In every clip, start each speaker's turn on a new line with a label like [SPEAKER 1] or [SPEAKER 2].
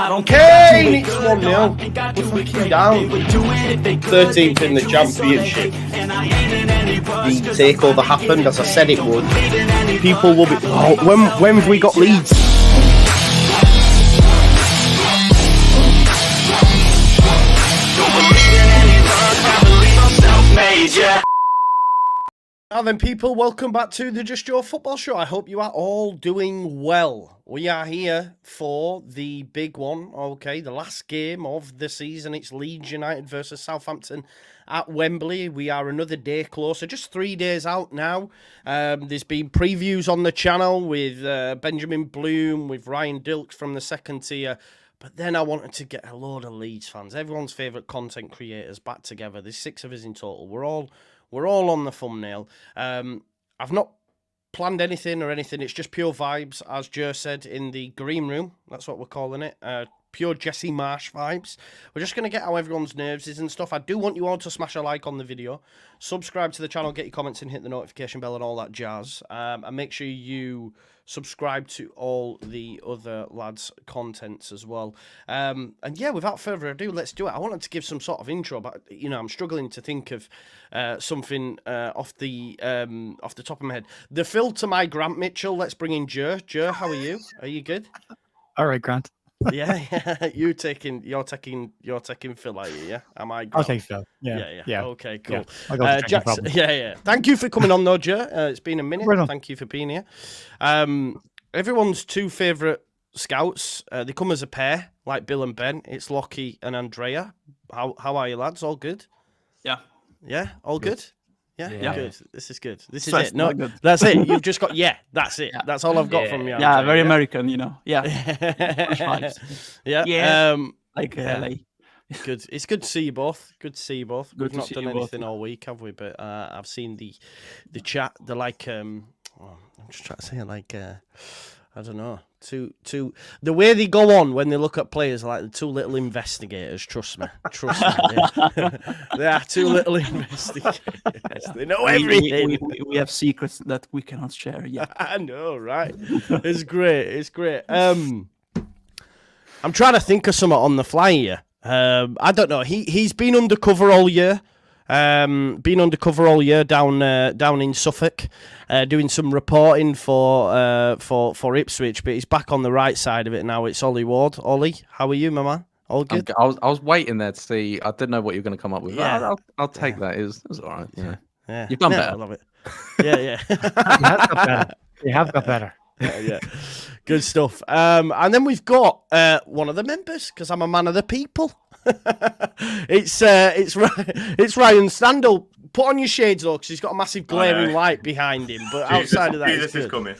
[SPEAKER 1] Kane, it's 1-0. Fucking down. 13th in the championship. The takeover happened as I said it would. People will be. Oh, when have we got Leeds? Now then, people, welcome back to the Just Your Football Show. I hope you are all doing well. We are here for the big one, okay, the last game of the season. It's Leeds United versus Southampton at Wembley. We are another day closer, just 3 days out now. There's been previews on the channel with Benjamin Bloom, with Ryan Dilks from the second tier. But then I wanted to get a load of Leeds fans, everyone's favourite content creators, back together. There's 6 of us in total. We're all on the thumbnail. I've not planned anything or anything. It's just pure vibes, as Joe said, in the green room. That's what we're calling it. Pure Jesse Marsh vibes. We're just going to get how everyone's nerves is and stuff. I do want you all to smash a like on the video. Subscribe to the channel, get your comments in, hit the notification bell and all that jazz. And make sure you subscribe to all the other lads' contents as well. And yeah, without further ado, let's do it. I wanted to give some sort of intro, but you know, I'm struggling to think of something off the top of my head. The Phil to my Grant Mitchell. Let's bring in Joe. Joe, how are you? Are you good?
[SPEAKER 2] All right, Grant.
[SPEAKER 1] Yeah. You're taking Phil, are you? Yeah. Am I? Grant?
[SPEAKER 2] I'll take Phil. Yeah.
[SPEAKER 1] Okay, cool.
[SPEAKER 2] Yeah.
[SPEAKER 1] Jackson, yeah. Thank you for coming on, though, Joe. It's been a minute. Thank you for being here. Everyone's 2 favourite scouts. They come as a pair, like Bill and Ben. It's Lockie and Andrea. How are you, lads? All good?
[SPEAKER 3] Yeah.
[SPEAKER 1] Yeah. All good. Yeah. Good. This is good. This is
[SPEAKER 3] So
[SPEAKER 1] it. No,
[SPEAKER 3] good.
[SPEAKER 1] That's it. You've just got that's it.
[SPEAKER 3] Yeah.
[SPEAKER 1] That's all I've got from you.
[SPEAKER 3] Yeah,
[SPEAKER 1] Andrea,
[SPEAKER 3] very American, you know. Yeah.
[SPEAKER 1] Yeah.
[SPEAKER 3] Yeah. Like LA.
[SPEAKER 1] Good. It's good to see you both. Good to see you both. We've not done anything
[SPEAKER 3] both.
[SPEAKER 1] all week, have we? But I've seen the chat. They're like I'm just trying to say like I don't know. The way they go on when they look at players are like the 2 little investigators. Trust me. They are 2 little investigators. They know everything.
[SPEAKER 3] We have secrets that we cannot share yet.
[SPEAKER 1] I know, right? It's great. I'm trying to think of something on the fly here. I don't know. He's been undercover all year. Down in Suffolk, doing some reporting for Ipswich, but he's back on the right side of it now. It's Ollie Ward. Ollie, how are you, my man? All good?
[SPEAKER 4] I was waiting there to see. I didn't know what you were going to come up with.
[SPEAKER 1] Yeah.
[SPEAKER 4] I'll take that. It was all right.
[SPEAKER 1] Yeah.
[SPEAKER 4] You've done better.
[SPEAKER 1] I love it. Yeah.
[SPEAKER 2] You have got better.
[SPEAKER 1] Yeah. Good stuff. And then we've got one of the members, because I'm a man of the people. It's Ryan Standell. Put on your shades though, because he's got a massive glaring light behind him. But outside of that,
[SPEAKER 5] Jesus is coming.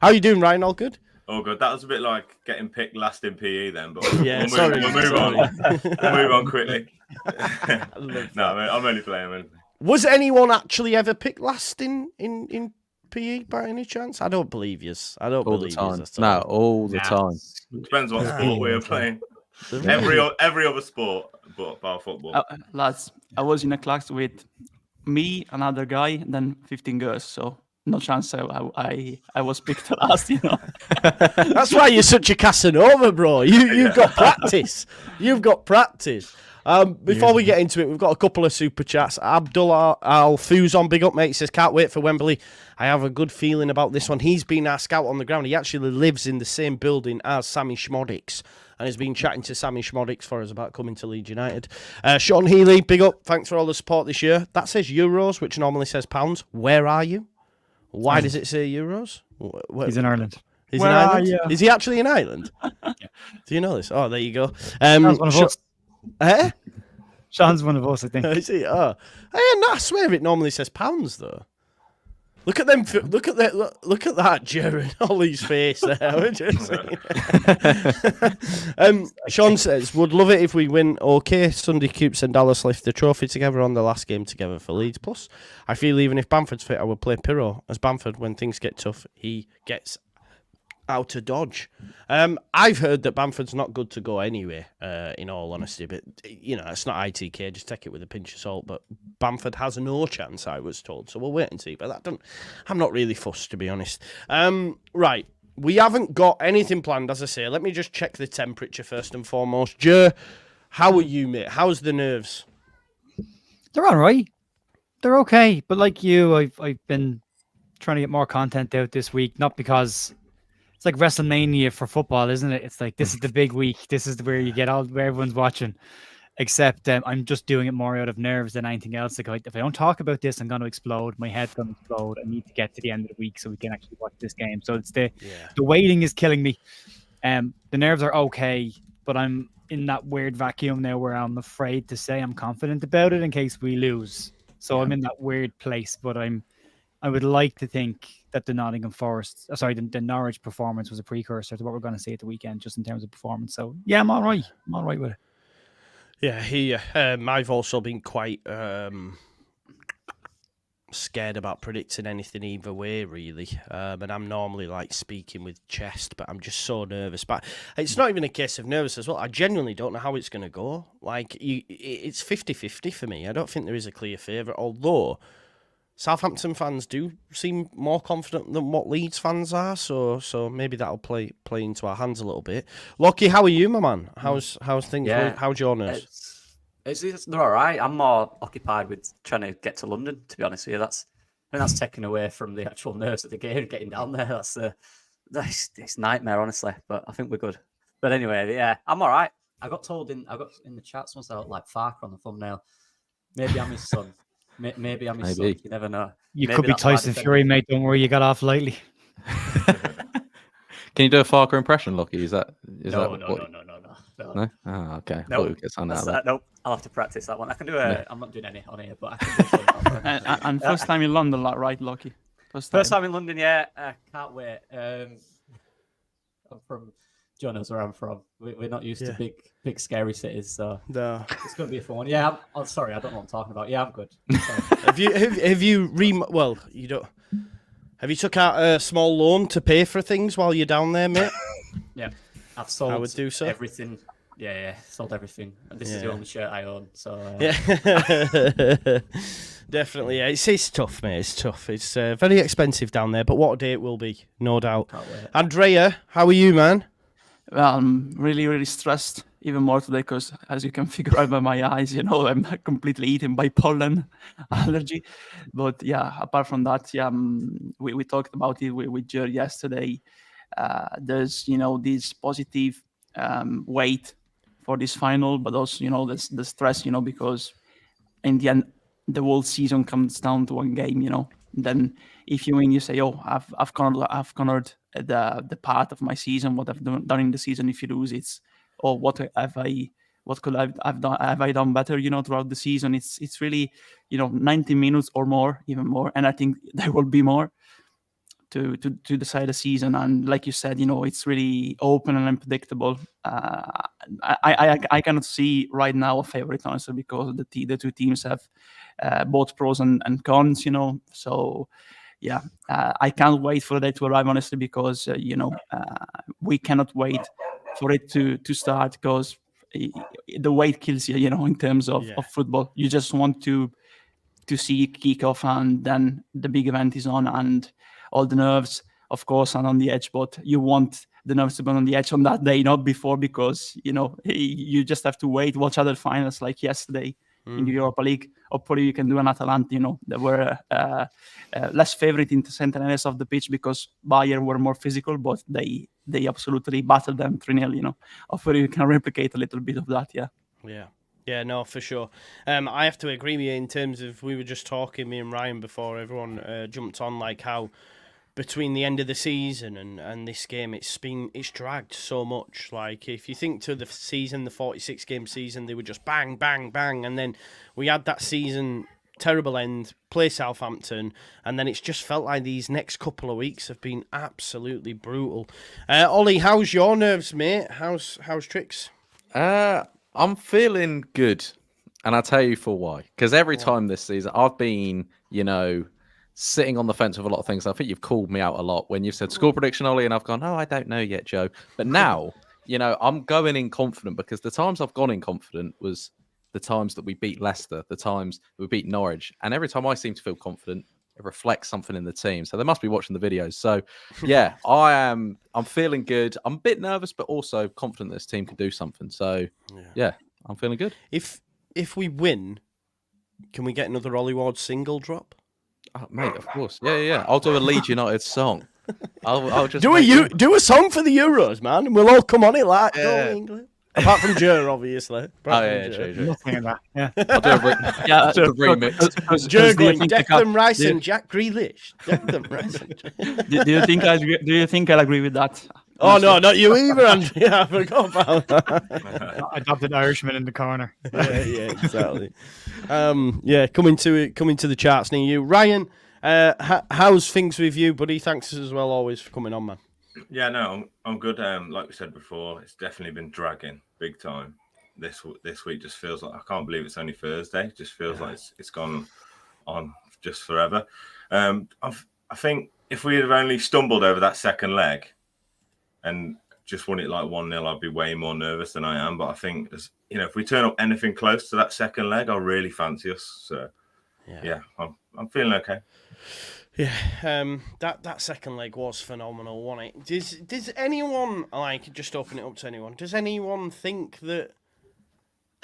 [SPEAKER 1] How you doing, Ryan? All good?
[SPEAKER 5] All good. That was a bit like getting picked last in PE then, but
[SPEAKER 1] yeah,
[SPEAKER 5] we'll move on. We'll move on quickly. No, I'm only playing.
[SPEAKER 1] Was anyone actually ever picked last in PE by any chance? I don't believe yous. I don't
[SPEAKER 4] All
[SPEAKER 1] believe
[SPEAKER 4] the time.
[SPEAKER 1] yous.
[SPEAKER 4] No, all the time.
[SPEAKER 5] Depends what sport we're playing. Every other sport, but bar football.
[SPEAKER 3] Lads, I was in a class with me, another guy, and then 15 girls. So no chance I was picked last, you know.
[SPEAKER 1] That's why you're such a Casanova, bro. You've got practice. You've got practice. Before we get into it, we've got a couple of super chats. Abdullah Al-Fuzon, big up, mate. He says, can't wait for Wembley. I have a good feeling about this one. He's been our scout on the ground. He actually lives in the same building as Sammy Schmodix and has been chatting to Sammy Schmodix for us about coming to Leeds United. Sean Healy, big up. Thanks for all the support this year. That says euros, which normally says pounds. Where are you? Why does it say euros?
[SPEAKER 2] He's in Ireland.
[SPEAKER 1] He's in Ireland? Is he actually in Ireland? Yeah. Do you know this? Oh, there you go.
[SPEAKER 2] Sean's one of us.
[SPEAKER 1] Eh?
[SPEAKER 2] Sean's one of us, I think.
[SPEAKER 1] Is he? Oh, I swear it normally says pounds though. Look at them! Look at that! Look at that, Jared Ollie's face there. Sean says, "Would love it if we win. Okay, Sunday Coops and Dallas lift the trophy together on the last game together for Leeds. Plus, I feel even if Bamford's fit, I would play Pirro as Bamford. When things get tough, he gets out of dodge. I've heard that Bamford's not good to go anyway, in all honesty, but you know, it's not ITK, just take it with a pinch of salt. But Bamford has no chance, I was told, so we'll wait and see. But I'm not really fussed, to be honest. Right, We haven't got anything planned, as I say. Let me just check the temperature first and foremost. Joe, how are you, mate? How's the nerves?
[SPEAKER 2] They're all right. They're okay. But like you, I've been trying to get more content out this week, not because it's like WrestleMania for football, isn't it? It's like this is the big week. This is where you get where everyone's watching. Except I'm just doing it more out of nerves than anything else. Like if I don't talk about this, I'm going to explode. My head's going to explode. I need to get to the end of the week so we can actually watch this game. So it's the waiting is killing me. The nerves are okay, but I'm in that weird vacuum now where I'm afraid to say I'm confident about it in case we lose. So I'm in that weird place, but I would like to think that the the Norwich performance was a precursor to what we're going to see at the weekend, just in terms of performance. So yeah, I'm all right. I'm all right with it.
[SPEAKER 1] Yeah, I've also been quite scared about predicting anything either way, really. And I'm normally like speaking with chest, but I'm just so nervous. But it's not even a case of nervous as well. I genuinely don't know how it's going to go. Like, it's 50-50 for me. I don't think there is a clear favourite, although Southampton fans do seem more confident than what Leeds fans are, so maybe that'll play into our hands a little bit. Lockie, how are you, my man? How's things?
[SPEAKER 6] Yeah,
[SPEAKER 1] how's your nerves?
[SPEAKER 6] They're all right. I'm more occupied with trying to get to London, to be honest with you. I think that's taken away from the actual nerves of the game, getting down there. It's nightmare, honestly. But I think we're good. But anyway, yeah, I'm all right. I got in the chats once I looked like Farker on the thumbnail. Maybe I'm his son. Maybe I'm his son. You never know.
[SPEAKER 2] You could be Tyson Fury, mate. Don't worry, you got off lightly.
[SPEAKER 4] Can you do a Farker impression, Lockie? No? Oh, okay.
[SPEAKER 6] No, nope. I'll have to practice that one. I can do it. I'm not doing any on here, but I can do
[SPEAKER 3] and first time in London, right, Lockie?
[SPEAKER 6] First time in London, yeah. I can't wait. I'm from John knows where I'm from. We're not used to big scary cities, so
[SPEAKER 1] no.
[SPEAKER 6] It's going to be a fun one. Yeah, I'm sorry, I don't know what I'm talking about. Yeah, I'm good.
[SPEAKER 1] Have you took out a small loan to pay for things while you're down there, mate?
[SPEAKER 6] Yeah, I've sold
[SPEAKER 1] I would do so.
[SPEAKER 6] Everything. Yeah, sold everything. And this is the only shirt I own, so...
[SPEAKER 1] Yeah. Definitely, yeah. It's tough, mate. It's tough. It's very expensive down there, but what a day it will be, no doubt. Andrea, how are you, man?
[SPEAKER 3] Well, I'm really, really stressed, even more today, because as you can figure out by my eyes, I'm completely eaten by pollen allergy. But yeah, apart from that, we talked about it with Jer yesterday. There's, this positive weight for this final, but also, the stress, because in the end, the whole season comes down to one game, Then if you win, you say, "Oh, I've cornered the part of my season. What I've done in the season." If you lose, it's, "Oh, what could I've done? Have I done better?" Throughout the season, it's really, 90 minutes or more, even more, and I think there will be more to decide the season. And like you said, it's really open and unpredictable. I cannot see right now a favorite, honestly, because the two teams have both pros and cons, So yeah, I can't wait for the day to arrive, honestly, because we cannot wait for it to start, because the wait kills you, in terms of football. You just want to see kick off, and then the big event is on, and all the nerves, of course, are on the edge. But you want the nerves to be on the edge on that day, not before, because you just have to wait, watch other finals like yesterday in the Europa League. Hopefully you can do an Atalanta, that were less favorite in the center areas of the pitch, because Bayern were more physical, but they absolutely battled them 3-0. Hopefully you can replicate a little bit of that.
[SPEAKER 1] Yeah, no, for sure. I have to agree with you in terms of, we were just talking, me and Ryan, before everyone jumped on, like how between the end of the season and this game, it's dragged so much. Like, if you think to the season, the 46-game season, they were just bang, bang, bang, and then we had that season, terrible end, play Southampton, and then it's just felt like these next couple of weeks have been absolutely brutal. Ollie, how's your nerves, mate? How's Tricks?
[SPEAKER 4] I'm feeling good, and I'll tell you for why. Because every time this season, I've been, sitting on the fence with a lot of things. I think you've called me out a lot when you've said score prediction, Ollie, and I've gone, "Oh, I don't know yet, Joe." But now, I'm going in confident, because the times I've gone in confident was the times that we beat Leicester, the times we beat Norwich, and every time I seem to feel confident, it reflects something in the team. So they must be watching the videos. So yeah, I'm feeling good. I'm a bit nervous, but also confident this team can do something. So yeah, I'm feeling good.
[SPEAKER 1] If we win, can we get another Ollie Ward single drop?
[SPEAKER 4] Oh, mate, of course. Yeah. I'll do a Leeds United song. I'll just
[SPEAKER 1] do a song for the Euros, man, and we'll all come on it like go England. Apart from Joe, obviously.
[SPEAKER 4] True.
[SPEAKER 2] Nothing in that. Yeah.
[SPEAKER 4] I'll do a remix.
[SPEAKER 1] Joe going, Declan Rice and Jack Grealish. Declan Rice.
[SPEAKER 3] Do you think I'll agree with that?
[SPEAKER 1] Oh no, not you either, Andrew. I forgot about that.
[SPEAKER 2] Adopted Irishman in the corner.
[SPEAKER 1] Yeah, exactly. Coming to the charts near you, Ryan. How's things with you, buddy? Thanks as well, always for coming on, man.
[SPEAKER 5] Yeah, no, I'm good. Like we said before, it's definitely been dragging big time. This week just feels like I can't believe it's only Thursday. It just feels like it's gone on just forever. I think if we had only stumbled over that second leg and just won it like 1-0, I'd be way more nervous than I am. But I think if we turn up anything close to that second leg, I'll really fancy us. So yeah, I'm feeling okay.
[SPEAKER 1] Yeah, that second leg was phenomenal, wasn't it? Does anyone, just open it up to anyone, does anyone think that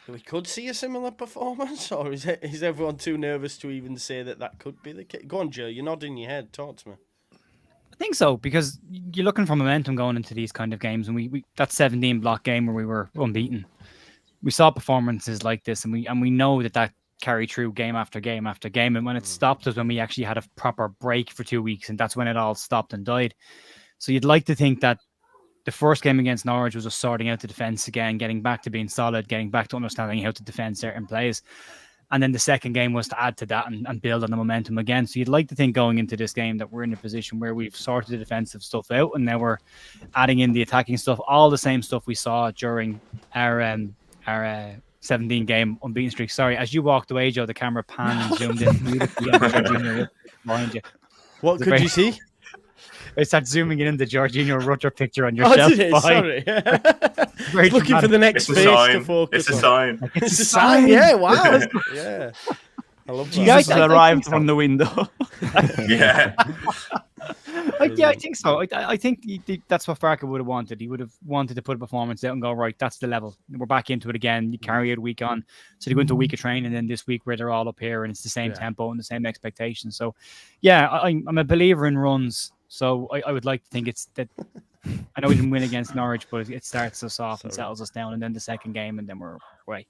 [SPEAKER 1] we could see a similar performance, or is everyone too nervous to even say that could be the case? Go on, Joe, you're nodding your head, talk to me.
[SPEAKER 2] I think so, because you're looking for momentum going into these kind of games, and we that 17-block game where we were unbeaten, we saw performances like this, and we know that carry through game after game after game, and when it stopped was when we actually had a proper break for 2 weeks, and that's when it all stopped and died. So you'd like to think that the first game against Norwich was just sorting out the defence again, getting back to being solid, getting back to understanding how to defend certain plays, and then the second game was to add to that and build on the momentum again. So you'd like to think going into this game that we're in a position where we've sorted the defensive stuff out, and now we're adding in the attacking stuff, all the same stuff we saw during our 17-game unbeaten streak. Sorry, as you walked away, Joe, the camera panned and zoomed in beautifully on Jorginho behind you.
[SPEAKER 1] What could you see?
[SPEAKER 2] I started zooming in the Jorginho Rutter picture on your shelf.
[SPEAKER 1] Sorry.
[SPEAKER 2] Very
[SPEAKER 1] looking
[SPEAKER 2] dramatic.
[SPEAKER 1] for the next face to focus.
[SPEAKER 5] It's a sign.
[SPEAKER 1] It's a sign. Yeah, wow. Yeah. I love that.
[SPEAKER 3] Jesus arrived from the window.
[SPEAKER 5] Yeah.
[SPEAKER 2] I think so. I think that's what Farke would have wanted. He would have wanted to put a performance out and go, right, that's the level. We're back into it again. You carry it a week on. So they go into a week of training, and then this week where they're all up here and it's the same tempo and the same expectations. So, yeah, I'm a believer in runs. So I would like to think it's that. I know we didn't win against Norwich, but it starts us off and settles us down, and then the second game, and then we're away.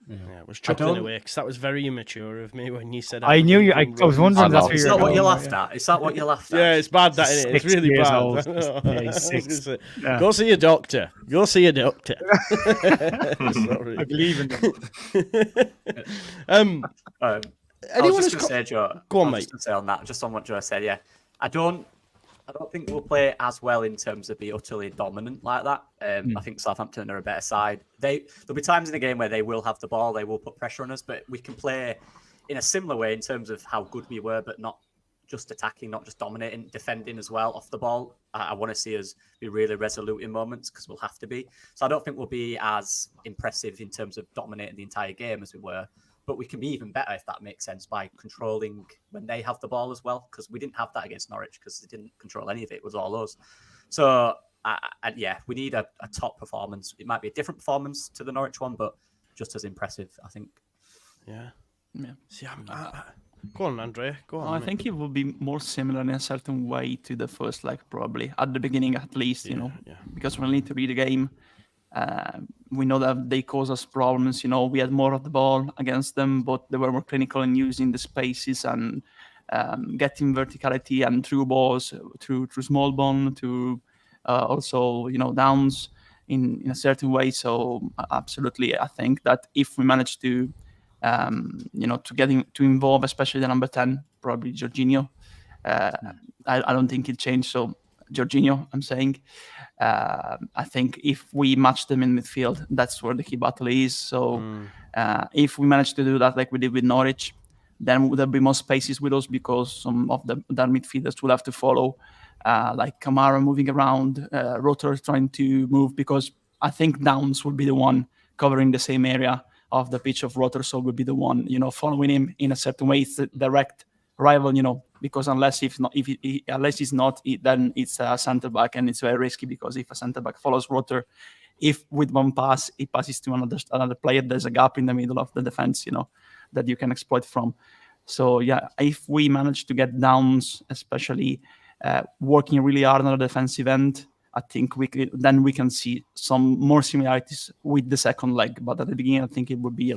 [SPEAKER 1] Yeah, it was chuckling away because that was very immature of me when you said.
[SPEAKER 2] I knew you. I was wondering. That's
[SPEAKER 6] Is that what you laughed at? Is that what you laughed at?
[SPEAKER 1] Yeah, it's bad. That isn't it? It's really bad.
[SPEAKER 2] Old. Yeah, he's 6.
[SPEAKER 1] Go see a doctor. Go see a doctor. Sorry.
[SPEAKER 2] I believe in them.
[SPEAKER 6] I was just going to say, Joe.
[SPEAKER 1] Go on,
[SPEAKER 6] I was
[SPEAKER 1] mate.
[SPEAKER 6] just going to say on that, just on what Joe said. Yeah, I don't think we'll play as well in terms of be utterly dominant like that. I think Southampton are a better side. There'll be times in the game where they will have the ball, they will put pressure on us, but we can play in a similar way in terms of how good we were, but not just attacking, not just dominating, defending as well off the ball. I want to see us be really resolute in moments because we'll have to be. So I don't think we'll be as impressive in terms of dominating the entire game as we were. But we can be even better, if that makes sense, by controlling when they have the ball as well, because we didn't have that against Norwich because they didn't control any of it. It was all us. So, we need a top performance. It might be a different performance to the Norwich one, but just as impressive, I think.
[SPEAKER 1] Yeah. See, go on, Andrea. Go on.
[SPEAKER 3] I think it will be more similar in a certain way to the first leg, probably. At the beginning, at least, because we need to read the game. We know that they cause us problems. We had more of the ball against them, but they were more clinical in using the spaces and getting verticality and through balls, through small ball, to also downs in a certain way. So absolutely, I think that if we manage to to involve, especially the number 10, probably Jorginho. I don't think it changed. So Jorginho, I'm saying. I think if we match them in midfield, that's where the key battle is. So if we manage to do that like we did with Norwich, then there'll be more spaces with us because some of their midfielders will have to follow, like Kamara moving around, Rutter trying to move, because I think Downs will be the one covering the same area of the pitch of Rutter, so will be the one, following him in a certain way. It's a direct rival, because unless he's not, then it's a centre back, and it's very risky because if a centre back follows Rutter, if with one pass he passes to another player, there's a gap in the middle of the defense, that you can exploit from. So yeah, if we manage to get downs, especially working really hard on the defensive end, I think we can see some more similarities with the second leg. But at the beginning, I think it would be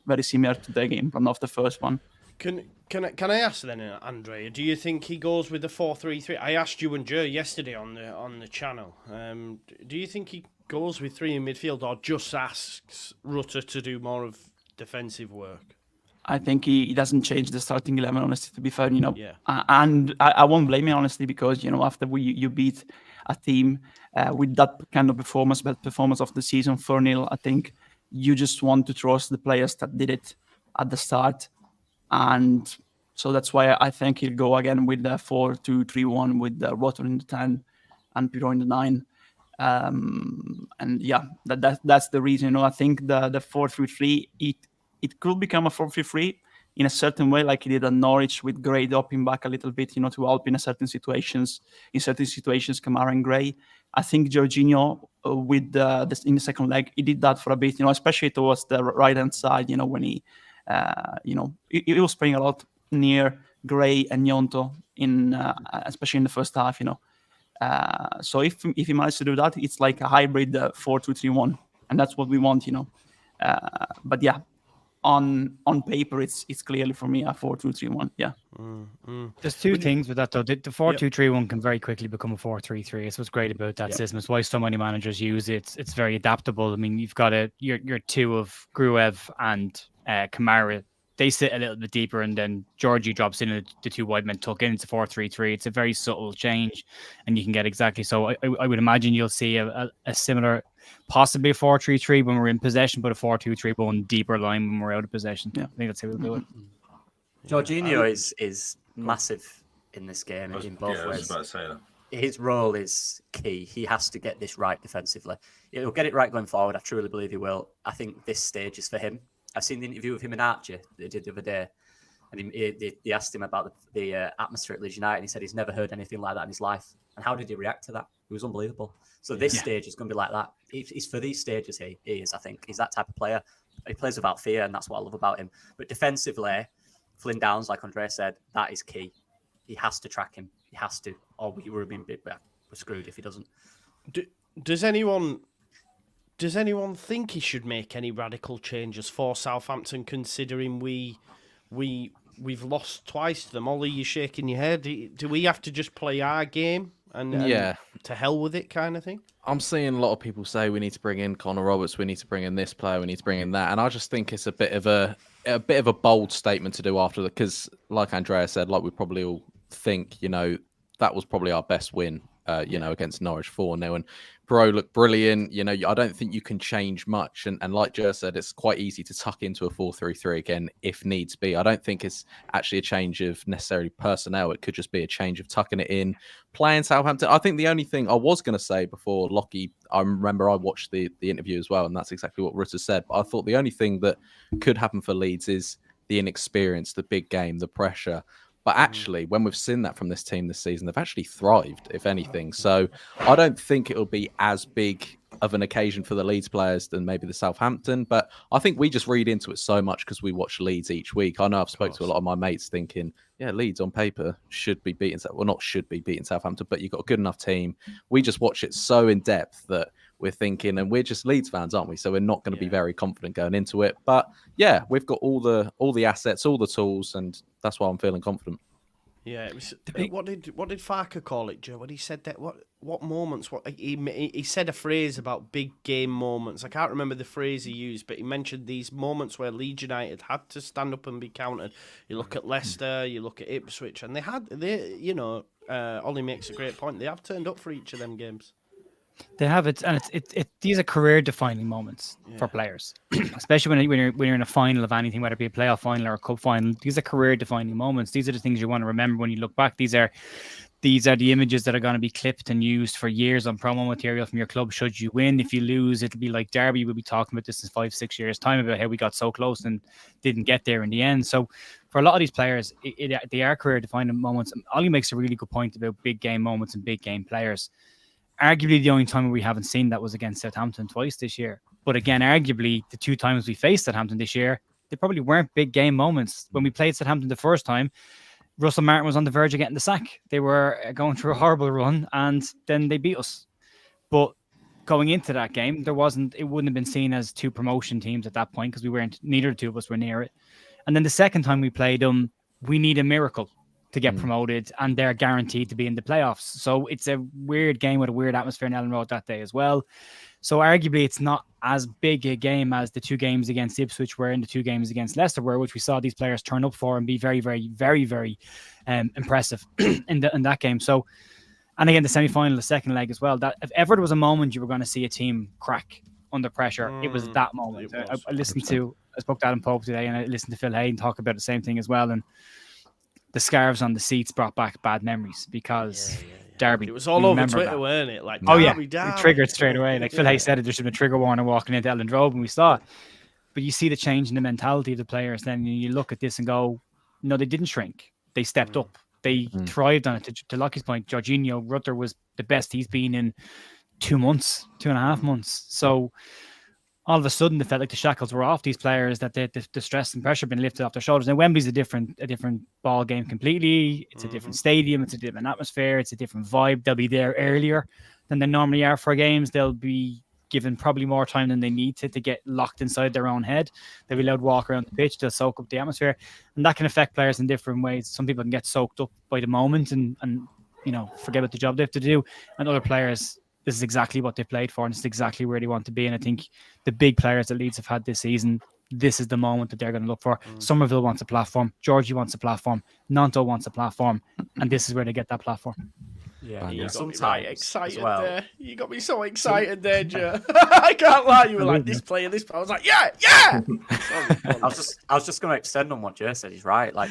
[SPEAKER 3] very similar to the game plan of the first one.
[SPEAKER 1] Can I ask then, Andrea? Do you think he goes with the 4-3-3? I asked you and Joe yesterday on the channel. Do you think he goes with 3 in midfield, or just asks Rutter to do more of defensive work?
[SPEAKER 3] I think he doesn't change the starting 11, honestly, to be fair,
[SPEAKER 1] Yeah.
[SPEAKER 3] And I won't blame him, honestly, because, after you beat a team with that kind of performance, best performance of the season, 4-0, I think you just want to trust the players that did it at the start. And so that's why I think he'll go again with the 4-2-3-1 with Rutter in the 10 and Pirlo in the 9. And yeah, that's the reason. I think the 4-3-3, it could become a 4-3-3 in a certain way, like he did at Norwich with Gray dropping back a little bit, to help in certain situations. In certain situations, Kamara and Gray. I think Jorginho in the second leg, he did that for a bit, especially towards the right hand side. When he was playing a lot near Gray and Gnonto especially in the first half. So if he managed to do that, it's like a hybrid 4-2-3-1, and that's what we want. But yeah. On paper, it's clearly for me a 4-2-3-1. Yeah.
[SPEAKER 2] There's two things with that though. The 4-2-3-1 can very quickly become a 4-3-3. It's what's great about that system. It's why so many managers use it. It's very adaptable. I mean, you've got your two of Gruev and Kamara. They sit a little bit deeper, and then Georgie drops in, and the two wide men tuck in. It's a 4-3-3. It's a very subtle change, and you can get exactly. So I would imagine you'll see a similar, possibly a 4-3-3 when we're in possession, but a 4-2-3-1 deeper line when we're out of possession. Yeah, I think that's how we'll do it.
[SPEAKER 6] Jorginho is massive in this game in both ways.
[SPEAKER 5] I was about to say that.
[SPEAKER 6] His role is key. He has to get this right defensively. He'll get it right going forward. I truly believe he will. I think this stage is for him. I've seen the interview with him and Archie they did the other day, and he asked him about the atmosphere at Leeds United, and he said he's never heard anything like that in his life. And how did he react to that? It was unbelievable. So this stage is going to be like that. He's for these stages. He is, I think. He's that type of player. He plays without fear, and that's what I love about him. But defensively, Flynn Downs, like Andrea said, that is key. He has to track him. He has to, or we would have been we're screwed if he doesn't.
[SPEAKER 1] Does anyone think he should make any radical changes for Southampton, considering we've lost twice to them? Ollie, you're shaking your head. Do we have to just play our game and to hell with it kind of thing?
[SPEAKER 4] I'm seeing a lot of people say we need to bring in Connor Roberts, we need to bring in this player, we need to bring in that, and I just think it's a bit of a bold statement to do after that, because like Andrea said, like we probably all think, that was probably our best win, against Norwich 4-0, and Bro looked brilliant. I don't think you can change much. And like Jer said, it's quite easy to tuck into a 4-3-3 again if needs be. I don't think it's actually a change of necessarily personnel. It could just be a change of tucking it in, playing Southampton. I think the only thing I was going to say before Lockie, I remember I watched the interview as well, and that's exactly what Rutter said. But I thought the only thing that could happen for Leeds is the inexperience, the big game, the pressure. But actually, when we've seen that from this team this season, they've actually thrived, if anything. So I don't think it'll be as big of an occasion for the Leeds players than maybe the Southampton. But I think we just read into it so much because we watch Leeds each week. I know I've spoken to a lot of my mates thinking, yeah, Leeds on paper should be beating, well, not should be beating Southampton, but you've got a good enough team. We just watch it so in depth that we're thinking, and we're just Leeds fans, aren't we? So we're not going to be very confident going into it. But yeah, we've got all the assets, all the tools, and that's why I'm feeling confident.
[SPEAKER 1] Yeah, it was. What did Farker call it, Joe? When he said that, what moments? What he said a phrase about big game moments. I can't remember the phrase he used, but he mentioned these moments where Leeds United had to stand up and be countered. You look at Leicester, you look at Ipswich, and Ollie makes a great point. They have turned up for each of them games.
[SPEAKER 2] They have it, and these are career-defining moments for players, especially when you're in a final of anything, whether it be a playoff final or a cup final. These are career-defining moments. These are the things you want to remember when you look back. These are these are the images that are going to be clipped and used for years on promo material from your club. Should you win, if you lose, it'll be like Derby. We'll be talking about this in 5-6 years' time about how we got so close and didn't get there in the end. So for a lot of these players, they are career-defining moments. Ollie makes a really good point about big game moments and big game players. Arguably, the only time we haven't seen that was against Southampton twice this year. But again, arguably, the 2 times we faced Southampton this year, they probably weren't big game moments. When we played Southampton the first time, Russell Martin was on the verge of getting the sack. They were going through a horrible run, and then they beat us. But going into that game, it wouldn't have been seen as 2 promotion teams at that point, because neither of the 2 of us were near it. And then the second time we played them, we need a miracle to get promoted, and they're guaranteed to be in the playoffs. So it's a weird game with a weird atmosphere in Ellen Road that day as well. So arguably, it's not as big a game as the 2 games against Ipswich were and the 2 games against Leicester were, which we saw these players turn up for and be very, very, very, very impressive in that game. So, and again, the semi-final, the second leg as well. That if ever there was a moment you were going to see a team crack under pressure, it was that moment. I spoke to Adam Pope today, and I listened to Phil Hayden talk about the same thing as well. And the scarves on the seats brought back bad memories because Derby.
[SPEAKER 1] It was all over Twitter, weren't it? Like,
[SPEAKER 2] it triggered straight away. Like Phil Hay said, there should have been a trigger warning walking into Ellen Road when we saw it. But you see the change in the mentality of the players. Then you look at this and go, no, they didn't shrink. They stepped up. They thrived on it. To Lockie's point, Jorginho Rutter was the best he's been in 2.5 months. So all of a sudden, it felt like the shackles were off these players, that the stress and pressure had been lifted off their shoulders. Now, Wembley's a different ball game completely. It's a different stadium. It's a different atmosphere. It's a different vibe. They'll be there earlier than they normally are for games. They'll be given probably more time than they need to get locked inside their own head. They'll be allowed to walk around the pitch. They'll soak up the atmosphere. And that can affect players in different ways. Some people can get soaked up by the moment and forget about the job they have to do. And other players, this is exactly what they played for, and it's exactly where they want to be. And I think the big players that Leeds have had this season, this is the moment that they're going to look for. Somerville wants a platform. Georgie wants a platform. Nanto wants a platform. And this is where they get that platform.
[SPEAKER 6] Yeah,
[SPEAKER 1] you got
[SPEAKER 6] sometimes
[SPEAKER 1] me right excited
[SPEAKER 6] well.
[SPEAKER 1] there. You got me so excited there, Joe. I can't lie. You were like, this player, this player. I was like, yeah.
[SPEAKER 6] I was just going to extend on what Joe said. He's right. Like,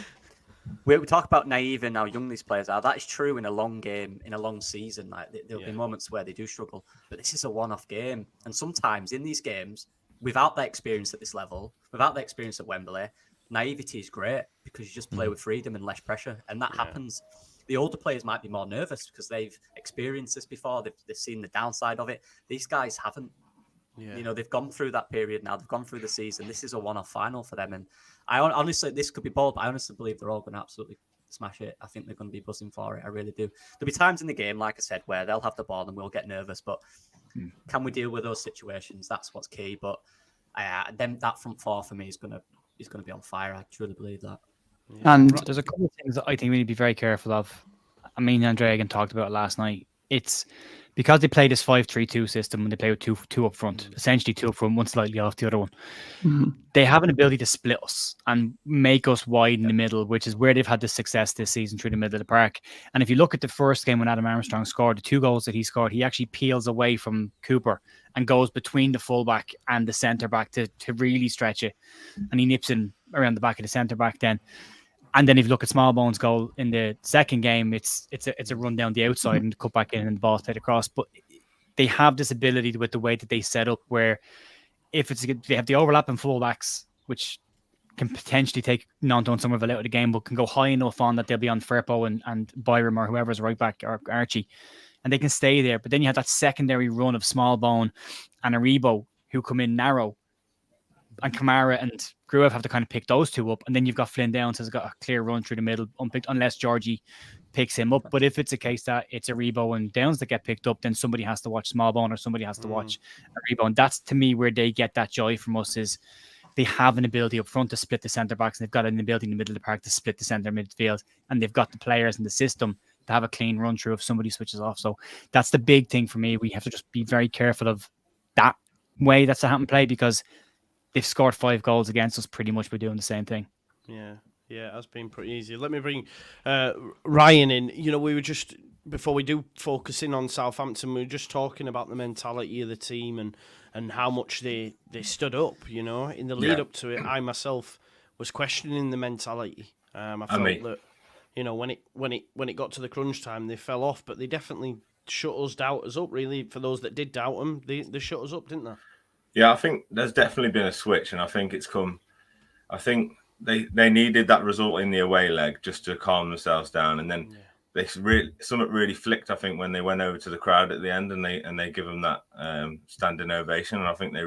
[SPEAKER 6] we talk about naive and how young these players are. That is true in a long game, in a long season. Like, there'll be moments where they do struggle, but this is a one-off game. And sometimes in these games, without that experience at this level, without the experience at Wembley, naivety is great because you just play with freedom and less pressure. And that happens. The older players might be more nervous because they've experienced this before. They've seen the downside of it. These guys haven't. Yeah. They've gone through that period now. They've gone through the season. This is a one-off final for them. And I honestly, this could be bold, but I honestly believe they're all going to absolutely smash it. I think they're going to be buzzing for it. I really do. There'll be times in the game, like I said, where they'll have the ball and we'll get nervous. But can we deal with those situations? That's what's key. But that front four for me is going to be on fire. I truly believe that.
[SPEAKER 2] Yeah. And there's a couple of things that I think we need to be very careful of. I mean, Andre again talked about it last night. It's because they play this 5-3-2 system when they play with two up front, essentially 2 up front, one slightly off the other one. They have an ability to split us and make us wide in the middle, which is where they've had the success this season through the middle of the park. And if you look at the first game when Adam Armstrong scored, the 2 goals that he scored, he actually peels away from Cooper and goes between the fullback and the centre back to really stretch it. And he nips in around the back of the centre back then. And then if you look at Smallbone's goal in the second game, it's a run down the outside and cut back in and the ball played across. But they have this ability with the way that they set up where if they have the overlapping fullbacks, which can potentially take Nanto and Somerville out of the game, but can go high enough on that they'll be on Firpo and Byram or whoever's right back or Archie, and they can stay there. But then you have that secondary run of Smallbone and Aribo who come in narrow, and Kamara and Gruev have to kind of pick those 2 up, and then you've got Flynn Downs has got a clear run through the middle, unpicked, unless Georgie picks him up. But if it's a case that it's Aribo and Downs that get picked up, then somebody has to watch Smallbone or somebody has to watch Aribo, and that's to me where they get that joy from us is they have an ability up front to split the centre backs, and they've got an ability in the middle of the park to split the centre midfield, and they've got the players in the system to have a clean run through if somebody switches off. So that's the big thing for me. We have to just be very careful of that way that's a happen play because they've scored 5 goals against us pretty much by doing the same thing.
[SPEAKER 1] Yeah, that's been pretty easy. Let me bring Ryan in. We were just, before we do focus in on Southampton, we were just talking about the mentality of the team and how much they stood up, in the lead up to it. I myself was questioning the mentality. I felt that, you know, when it got to the crunch time, they fell off, but they definitely shut us doubters up. Really, for those that did doubt them, they shut us up, didn't they?
[SPEAKER 5] Yeah, I think there's definitely been a switch, and I think it's come. I think they needed that result in the away leg just to calm themselves down, and then something really flicked. I think when they went over to the crowd at the end, and they give them that standing ovation, and I think that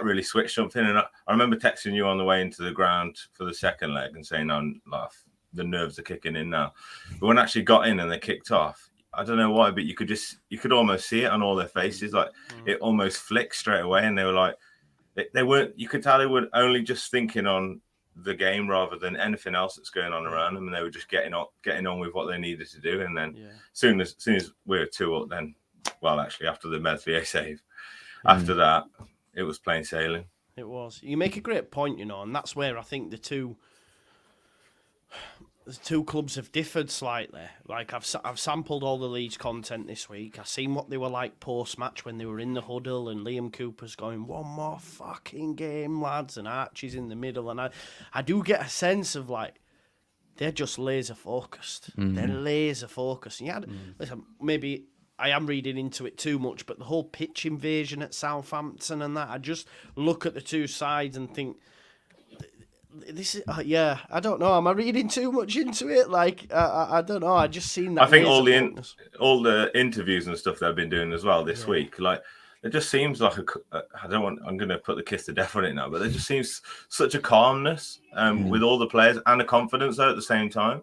[SPEAKER 5] really switched something. And I remember texting you on the way into the ground for the second leg and saying, like, the nerves are kicking in now. But when I actually got in and they kicked off, I don't know why, but you could almost see it on all their faces. Like it almost flicked straight away, and they were like, they weren't. You could tell they were only just thinking on the game rather than anything else that's going on around them, and they were just getting on with what they needed to do. And then soon as we were 2 up, then actually after the Meslier save, after that it was plain sailing.
[SPEAKER 1] It was. You make a great point, you know, and that's where I think the two clubs have differed slightly. Like I've sampled all the Leeds content this week. I've seen what they were like post-match when they were in the huddle and Liam Cooper's going, one more fucking game, lads, and Archie's in the middle. And I do get a sense of like, they're just laser focused. They're laser focused. Listen, maybe I am reading into it too much, but the whole pitch invasion at Southampton and that, I just look at the two sides and think, this is I don't know. Am I reading too much into it? Like I don't know. I just seen that.
[SPEAKER 5] I think all the interviews and stuff they've been doing as well this week, like it just seems like I'm going to put the kiss to death on it now, but there just seems such a calmness with all the players and a confidence though at the same time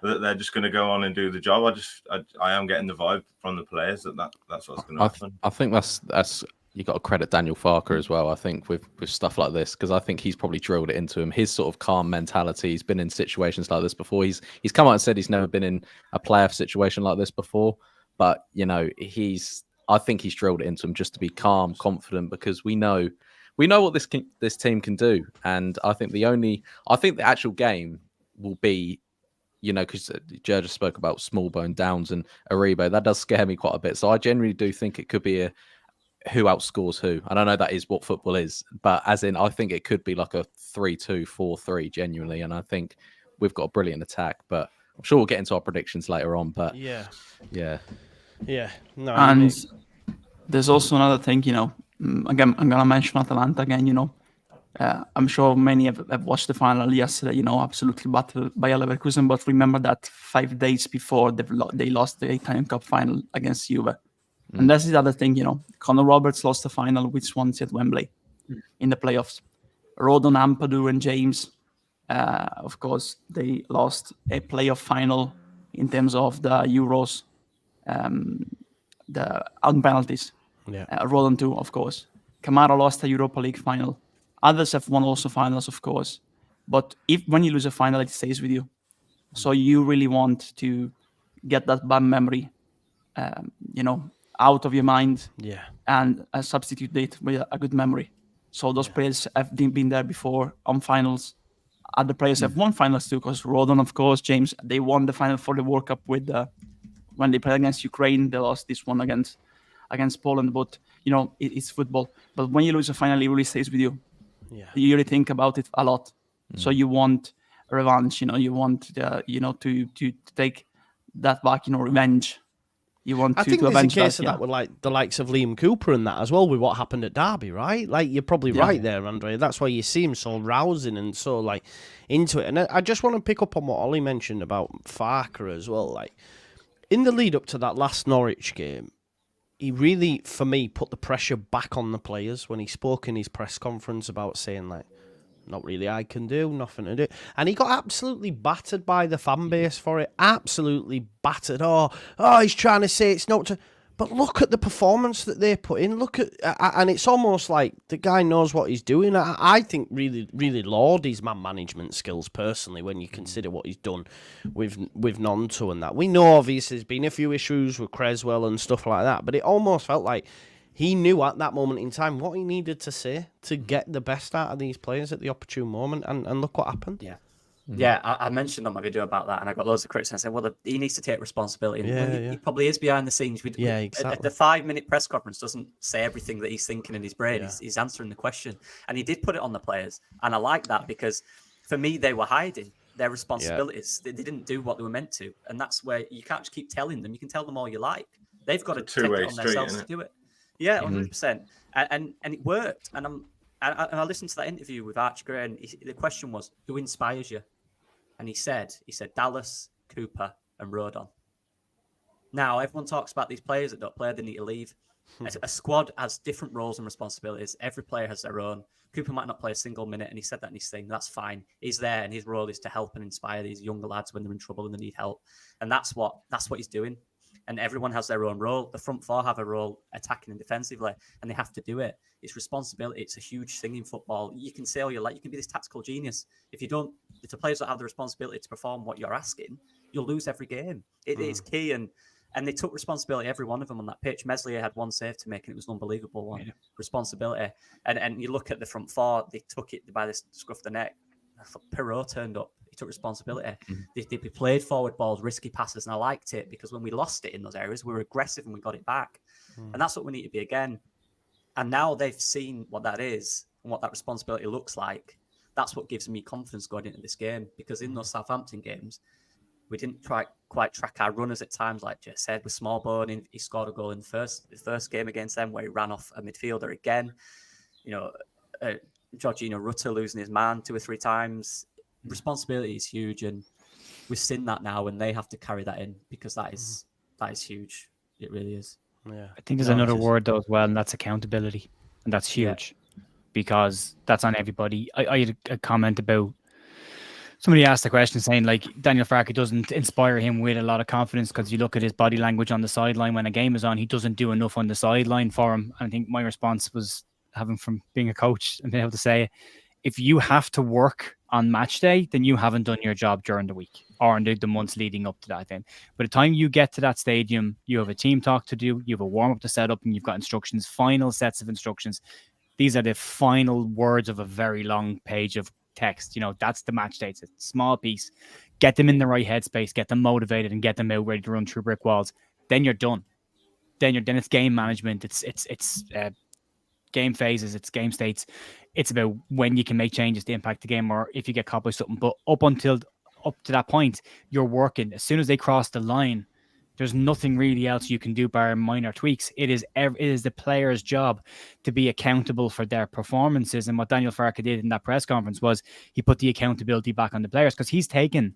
[SPEAKER 5] that they're just going to go on and do the job. I am getting the vibe from the players that's what's going to happen.
[SPEAKER 4] I think that's. You got to credit Daniel Farker as well, I think, with stuff like this, because I think he's probably drilled it into him. His sort of calm mentality. He's been in situations like this before. He's come out and said he's never been in a playoff situation like this before, but you know I think he's drilled it into him just to be calm, confident, because we know what this team can do, and I think the actual game will be, you know, because Jer just spoke about Smallbone, Downs, and Aribo. That does scare me quite a bit. So I generally do think it could be who outscores who. And I know that is what football is, but as in, I think it could be like a 3-2, 4-3 genuinely. And I think we've got a brilliant attack, but I'm sure we'll get into our predictions later on. But
[SPEAKER 1] yeah.
[SPEAKER 3] No, and there's also another thing, you know, again, I'm going to mention Atalanta again, you know, I'm sure many have watched the final yesterday, you know, absolutely battered by Leverkusen, but remember that 5 days before they lost the Italian Cup final against Juve. And that's the other thing, you know. Conor Roberts lost the final with Swansea at Wembley in the playoffs. Rodon, Ampadu, and James, of course, they lost a playoff final in terms of the Euros, the on penalties. Rodon too, of course. Kamara lost a Europa League final. Others have won also finals, of course. But when you lose a final, it stays with you. So you really want to get that bad memory, you know, out of your mind, and substitute it with a good memory. So those players have been there before on finals. Other players have won finals too, because Rodon, of course, James, they won the final for the World Cup with when they played against Ukraine. They lost this one against Poland. But you know, it's football. But when you lose a final, it really stays with you. You really think about it a lot. So you want revenge. You know, you want to take that back. You know, revenge. You want
[SPEAKER 1] I
[SPEAKER 3] to
[SPEAKER 1] think there's a
[SPEAKER 3] avenge
[SPEAKER 1] case
[SPEAKER 3] that,
[SPEAKER 1] of that with like the likes of Liam Cooper and that as well, with what happened at Derby, right? Like you're probably right there, Andre. That's why you see him so rousing and so like into it. And I just want to pick up on what Ollie mentioned about Farker as well. Like in the lead up to that last Norwich game, he really, for me, put the pressure back on the players when he spoke in his press conference about saying like, not really I can do, nothing to do. And he got absolutely battered by the fan base for it. Absolutely battered. Oh, he's trying to say it's not to... But look at the performance that they put in. Look at... and it's almost like the guy knows what he's doing. I think really, really laud his man management skills personally when you consider what he's done with Nonto and that. We know obviously there's been a few issues with Creswell and stuff like that, but it almost felt like he knew at that moment in time what he needed to say to get the best out of these players at the opportune moment, and look what happened.
[SPEAKER 6] I mentioned on my video about that, and I got loads of critics and I said, well, he needs to take responsibility. He probably is behind the scenes.
[SPEAKER 1] Exactly.
[SPEAKER 6] The 5-minute press conference doesn't say everything that he's thinking in his brain. He's answering the question, and he did put it on the players, and I like that because for me they were hiding. their responsibilities. They didn't do what they were meant to, and that's where you can't just keep telling them. You can tell them all you like. They've got to take it on themselves to do it. Yeah, 100%. And it worked. And I listened to that interview with Archie Gray, and the question was, who inspires you? And he said Dallas, Cooper, and Rodon. Now, everyone talks about these players that don't play, they need to leave. A squad has different roles and responsibilities. Every player has their own. Cooper might not play a single minute, and he said that in his thing. That's fine. He's there, and his role is to help and inspire these younger lads when they're in trouble and they need help. And that's what he's doing. And everyone has their own role. The front four have a role attacking and defensively, and they have to do it. It's responsibility. It's a huge thing in football. You can say all you like. You can be this tactical genius. If the players don't have the responsibility to perform what you're asking, you'll lose every game. It's key, and they took responsibility, every one of them on that pitch. Meslier had one save to make, and it was an unbelievable one. Yeah. Responsibility. And you look at the front four, they took it by the scruff of the neck. Perrault turned up. He took responsibility. They played forward balls, risky passes, and I liked it because when we lost it in those areas, we were aggressive and we got it back. And that's what we need to be again. And now they've seen what that is and what that responsibility looks like. That's what gives me confidence going into this game, because in those Southampton games, we didn't quite track our runners at times, like Jay said, with Smallbone. He scored a goal in the first game against them where he ran off a midfielder again. Jorginho Rutter losing his man 2 or 3 times. Responsibility is huge, and we've seen that now, and they have to carry that in, because that is huge. It really is.
[SPEAKER 2] Yeah, I think there's another word though as well, and that's accountability, and that's huge because that's on everybody. I had a comment about somebody asked the question saying like Daniel Farke doesn't inspire him with a lot of confidence because you look at his body language on the sideline when a game is on, he doesn't do enough on the sideline for him. And I think my response was, having from being a coach and being able to say, if you have to work on match day, then you haven't done your job during the week or in the months leading up to that. Then by the time you get to that stadium, you have a team talk to do, you have a warm up to set up, and you've got instructions, final sets of instructions. These are the final words of a very long page of text. That's the match day. It's a small piece. Get them in the right headspace, get them motivated, and get them out ready to run through brick walls. Then you're done. Then it's game management. It's game phases, it's game states. It's about when you can make changes to impact the game, or if you get caught by something. But up to that point, you're working. As soon as they cross the line, there's nothing really else you can do bar minor tweaks. It is the player's job to be accountable for their performances. And what Daniel Farke did in that press conference was he put the accountability back on the players, because he's taken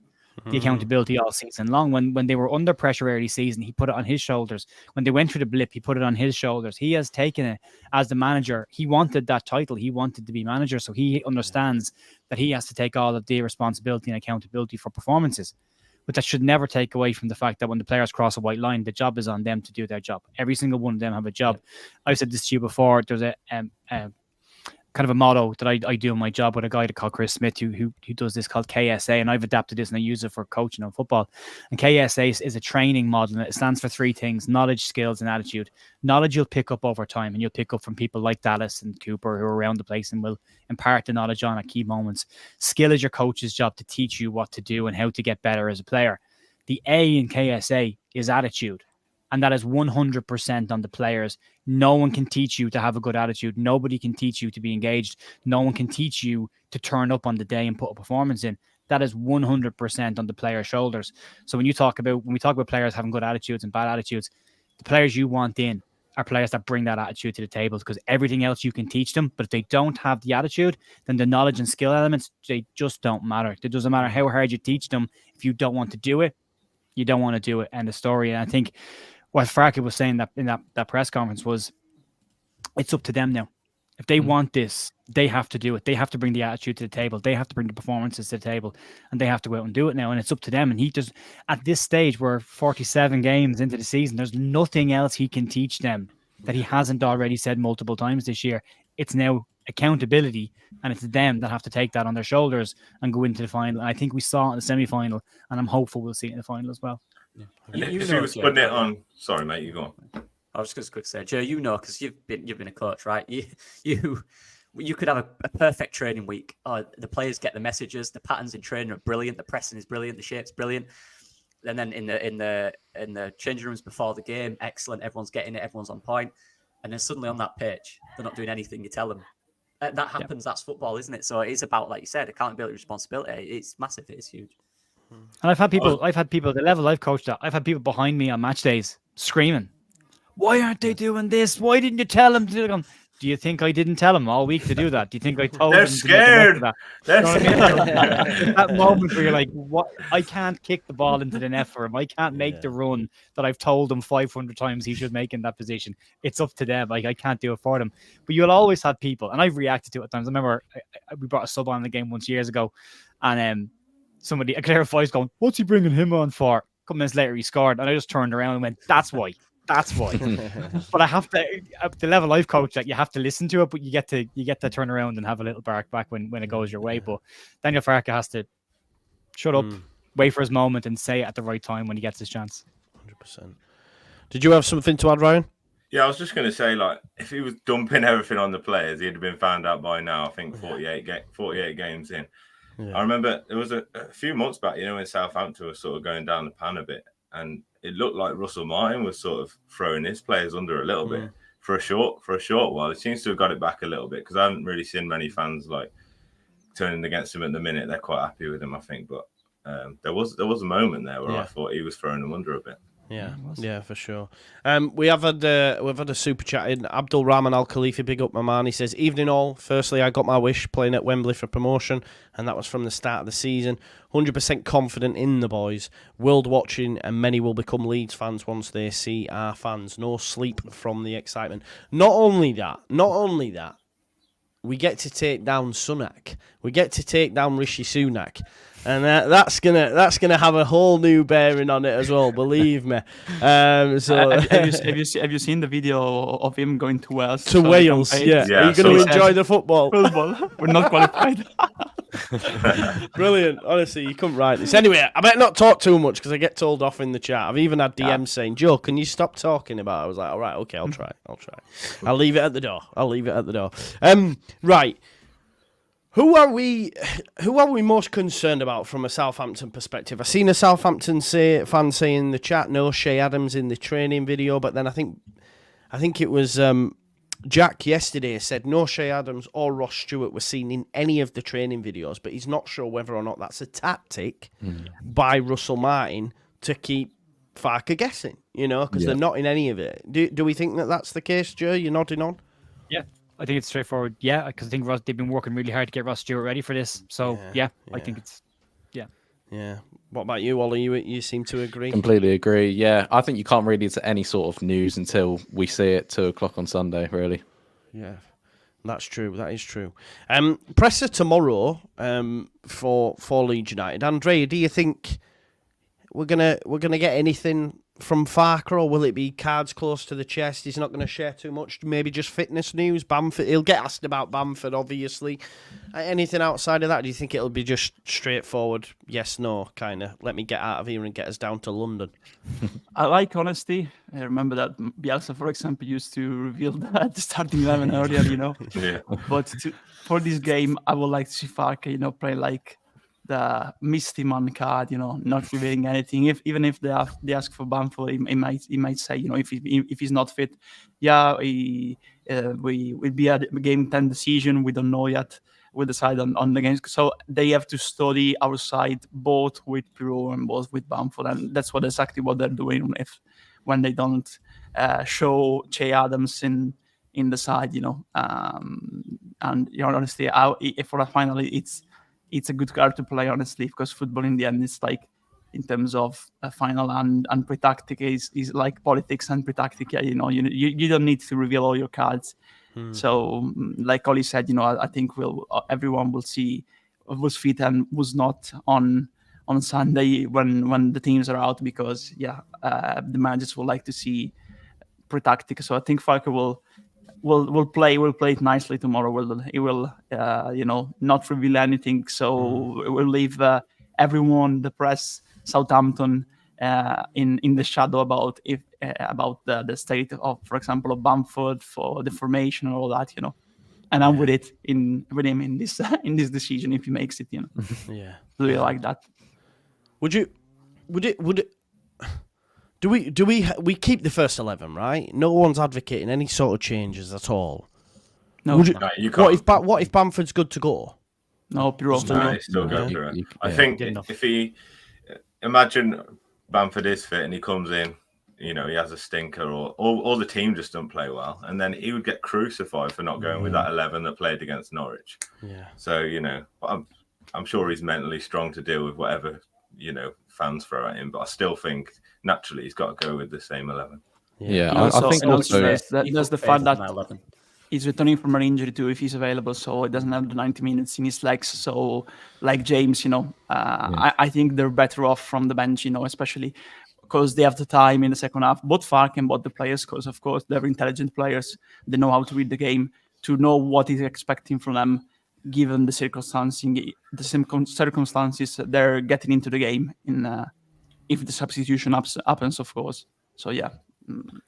[SPEAKER 2] the accountability all season long. When they were under pressure early season, he put it on his shoulders. When they went through the blip, he put it on his shoulders. He has taken it as the manager. He wanted that title. He wanted to be manager. So he understands that he has to take all of the responsibility and accountability for performances. But that should never take away from the fact that when the players cross a white line, the job is on them to do their job. Every single one of them have a job. I've said this to you before. There's a kind of a motto that I do in my job with a guy called Chris Smith who does this called KSA, and I've adapted this and I use it for coaching on football. And KSA is a training model, and it stands for 3 things: knowledge, skills, and attitude. Knowledge you'll pick up over time, and you'll pick up from people like Dallas and Cooper who are around the place and will impart the knowledge on at key moments. Skill is your coach's job to teach you what to do and how to get better as a player. The A in KSA is attitude. And that is 100% on the players. No one can teach you to have a good attitude. Nobody can teach you to be engaged. No one can teach you to turn up on the day and put a performance in. That is 100% on the players' shoulders. So when we talk about players having good attitudes and bad attitudes, the players you want in are players that bring that attitude to the table, because everything else you can teach them. But if they don't have the attitude, then the knowledge and skill elements, they just don't matter. It doesn't matter how hard you teach them. If you don't want to do it, you don't want to do it. End of story. And I think what Farke was saying that in that press conference was, it's up to them now. If they want this, they have to do it. They have to bring the attitude to the table. They have to bring the performances to the table, and they have to go out and do it now. And it's up to them. And he does, at this stage, we're 47 games into the season, there's nothing else he can teach them that he hasn't already said multiple times this year. It's now accountability, and it's them that have to take that on their shoulders and go into the final. And I think we saw it in the semi-final, and I'm hopeful we'll see it in the final as well.
[SPEAKER 5] Yeah. If he was putting it on, sorry mate, you go on.
[SPEAKER 6] I was just going to quick say, Joe, because you've been a coach, right? You could have a perfect training week. The players get the messages, the patterns in training are brilliant, the pressing is brilliant, the shape's brilliant. And then in the changing rooms before the game, excellent, everyone's getting it, everyone's on point. And then suddenly on that pitch, they're not doing anything you tell them. That happens. That's football, isn't it? So it is about, like you said, accountability, responsibility. It's massive. It's huge.
[SPEAKER 2] And I've had people the level I've coached at, I've had people behind me on match days screaming, "Why aren't they doing this? Why didn't you tell them to do them?" Do you think I didn't tell them all week to do that? Do you think I told
[SPEAKER 5] They're
[SPEAKER 2] them to make a mess of
[SPEAKER 5] scared.
[SPEAKER 2] that?
[SPEAKER 5] They're
[SPEAKER 2] You know what I mean?
[SPEAKER 5] scared.
[SPEAKER 2] It's that moment where you're like, "What? I can't kick the ball into the net for him. I can't make the run that I've told him 500 times he should make in that position. It's up to them. I can't do it for them." But you'll always have people, and I've reacted to it at times. I remember we brought a sub on the game once years ago, and a clear voice going, "What's he bringing him on for?" A couple minutes later, he scored, and I just turned around and went, "That's why. That's why." But I have to, at the level I've coached at, you have to listen to it, but you get to turn around and have a little bark back when it goes your way. But Daniel Farke has to shut up, wait for his moment, and say it at the right time when he gets his chance.
[SPEAKER 1] 100%. Did you have something to add, Ryan?
[SPEAKER 5] Yeah, I was just going to say, like, if he was dumping everything on the players, he'd have been found out by now. I think 48 games in. I remember there was a few months back, when Southampton was sort of going down the pan a bit, and it looked like Russell Martin was sort of throwing his players under a little bit for a short while. It seems to have got it back a little bit, because I haven't really seen many fans like turning against him at the minute. They're quite happy with him, I think. But there was a moment there where I thought he was throwing them under a bit.
[SPEAKER 1] Yeah, for sure. We've had a super chat in. Abdul Rahman Al Khalifi, big up my man. He says, "Evening all. Firstly, I got my wish playing at Wembley for promotion, and that was from the start of the season. 100% confident in the boys. World watching, and many will become Leeds fans once they see our fans. No sleep from the excitement." Not only that, we get to take down Sunak. We get to take down Rishi Sunak. And that's gonna have a whole new bearing on it as well. Believe me.
[SPEAKER 3] Have you seen the video of him going to Wales?
[SPEAKER 1] To Wales, yeah. Are you going to enjoy the football?
[SPEAKER 3] We're not qualified.
[SPEAKER 1] Brilliant. Honestly, you couldn't write this. Anyway, I better not talk too much because I get told off in the chat. I've even had DMs saying, "Joe, can you stop talking about it?" I was like, all right, okay, I'll try. I'll leave it at the door. Right. Who are we most concerned about from a Southampton perspective? I've seen a Southampton fan say in the chat, no Shea Adams in the training video, but then I think it was Jack yesterday said no Shea Adams or Ross Stewart were seen in any of the training videos, but he's not sure whether or not that's a tactic by Russell Martin to keep Farke guessing, because they're not in any of it. Do we think that that's the case, Joe? You're nodding on?
[SPEAKER 2] Yeah. I think it's straightforward. Yeah, because I think they've been working really hard to get Ross Stewart ready for this. So I think it's
[SPEAKER 1] Yeah. What about you, Ollie? You seem to agree.
[SPEAKER 4] Completely agree. Yeah, I think you can't read into any sort of news until we see it 2:00 on Sunday. Really.
[SPEAKER 1] Yeah, that's true. That is true. Presser tomorrow for Leeds United. Andrea, do you think we're gonna get anything from Farke, or will it be cards close to the chest? He's not going to share too much. Maybe just fitness news. Bamford. He'll get asked about Bamford, obviously. Anything outside of that? Do you think it'll be just straightforward? Yes, no, kind of. Let me get out of here and get us down to London.
[SPEAKER 3] I like honesty. I remember that Bielsa, for example, used to reveal the starting 11 earlier.
[SPEAKER 5] Yeah.
[SPEAKER 3] But for this game, I would like to see Farke, play like the Misty Man card, not revealing anything. Even if they ask for Bamford, he might say, if he's not fit, we will be at game 10 decision. We don't know yet. We'll decide on the games. So they have to study our side, both with Pirou and both with Bamford, and that's exactly what they're doing. When they don't show Che Adams in the side, and honestly, for a final, it's a good card to play, honestly, because football in the end is like, in terms of a final and pre-tactic is like politics and pre-tactic. You don't need to reveal all your cards. So, like Ollie said, I think everyone will see who's fit and who's not on Sunday when the teams are out, because the managers will like to see pre-tactic. So I think Farke will play it nicely tomorrow. He will not reveal anything. So we'll leave everyone, the press, Southampton, in the shadow about the state of, for example, of Bamford, for the formation and all that. And I'm with him in this decision if he makes it.
[SPEAKER 1] Yeah.
[SPEAKER 3] Do you like that?
[SPEAKER 1] Would it? Do we keep the first 11, right? No one's advocating any sort of changes at all.
[SPEAKER 3] No,
[SPEAKER 5] you can't.
[SPEAKER 1] What if Bamford's good to go?
[SPEAKER 3] No, Pirou.
[SPEAKER 5] No, he's still going through it. I think if imagine Bamford is fit and he comes in, he has a stinker, or the team just don't play well, and then he would get crucified for not going with that 11 that played against Norwich.
[SPEAKER 1] Yeah.
[SPEAKER 5] So I'm sure he's mentally strong to deal with whatever fans throw at him, but I still think naturally he's got to go with the same 11.
[SPEAKER 4] Yeah,
[SPEAKER 3] Also,
[SPEAKER 4] I think
[SPEAKER 3] and also
[SPEAKER 4] also.
[SPEAKER 3] there's the fact that he's returning from an injury too, if he's available, so he doesn't have the 90 minutes in his legs. So, like James, I think they're better off from the bench, especially because they have the time in the second half. Both Fark and both the players, because of course they're intelligent players. They know how to read the game, to know what he's expecting from them, given the circumstances they're getting into the game. If the substitution happens, of course. So yeah,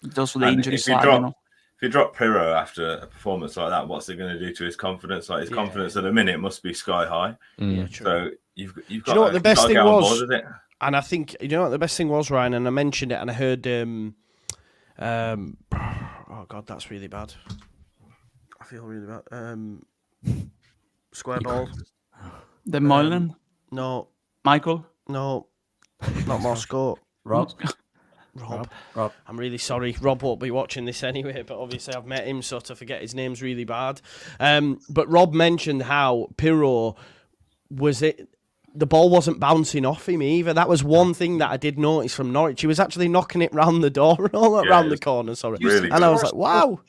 [SPEAKER 3] it's also the injury side.
[SPEAKER 5] If you drop Pirro after a performance like that, what's it going to do to his confidence? Like his confidence at the minute must be sky high.
[SPEAKER 1] Yeah, true.
[SPEAKER 5] So you've got.
[SPEAKER 1] Do you know what the best thing was?
[SPEAKER 5] Board,
[SPEAKER 1] and I think what the best thing was, Ryan, and I mentioned it, and I heard. Oh God, that's really bad. I feel really bad. Square ball.
[SPEAKER 3] The Moylan?
[SPEAKER 1] No.
[SPEAKER 3] Michael?
[SPEAKER 1] No. Not Moscow.
[SPEAKER 6] Rob.
[SPEAKER 1] I'm really sorry. Rob won't be watching this anyway, but obviously I've met him, so to forget his name's really bad. But Rob mentioned how Pirro the ball wasn't bouncing off him either. That was one thing that I did notice from Norwich. He was actually knocking it round the door and all around the corner. Sorry,
[SPEAKER 5] really
[SPEAKER 1] and I was like, wow.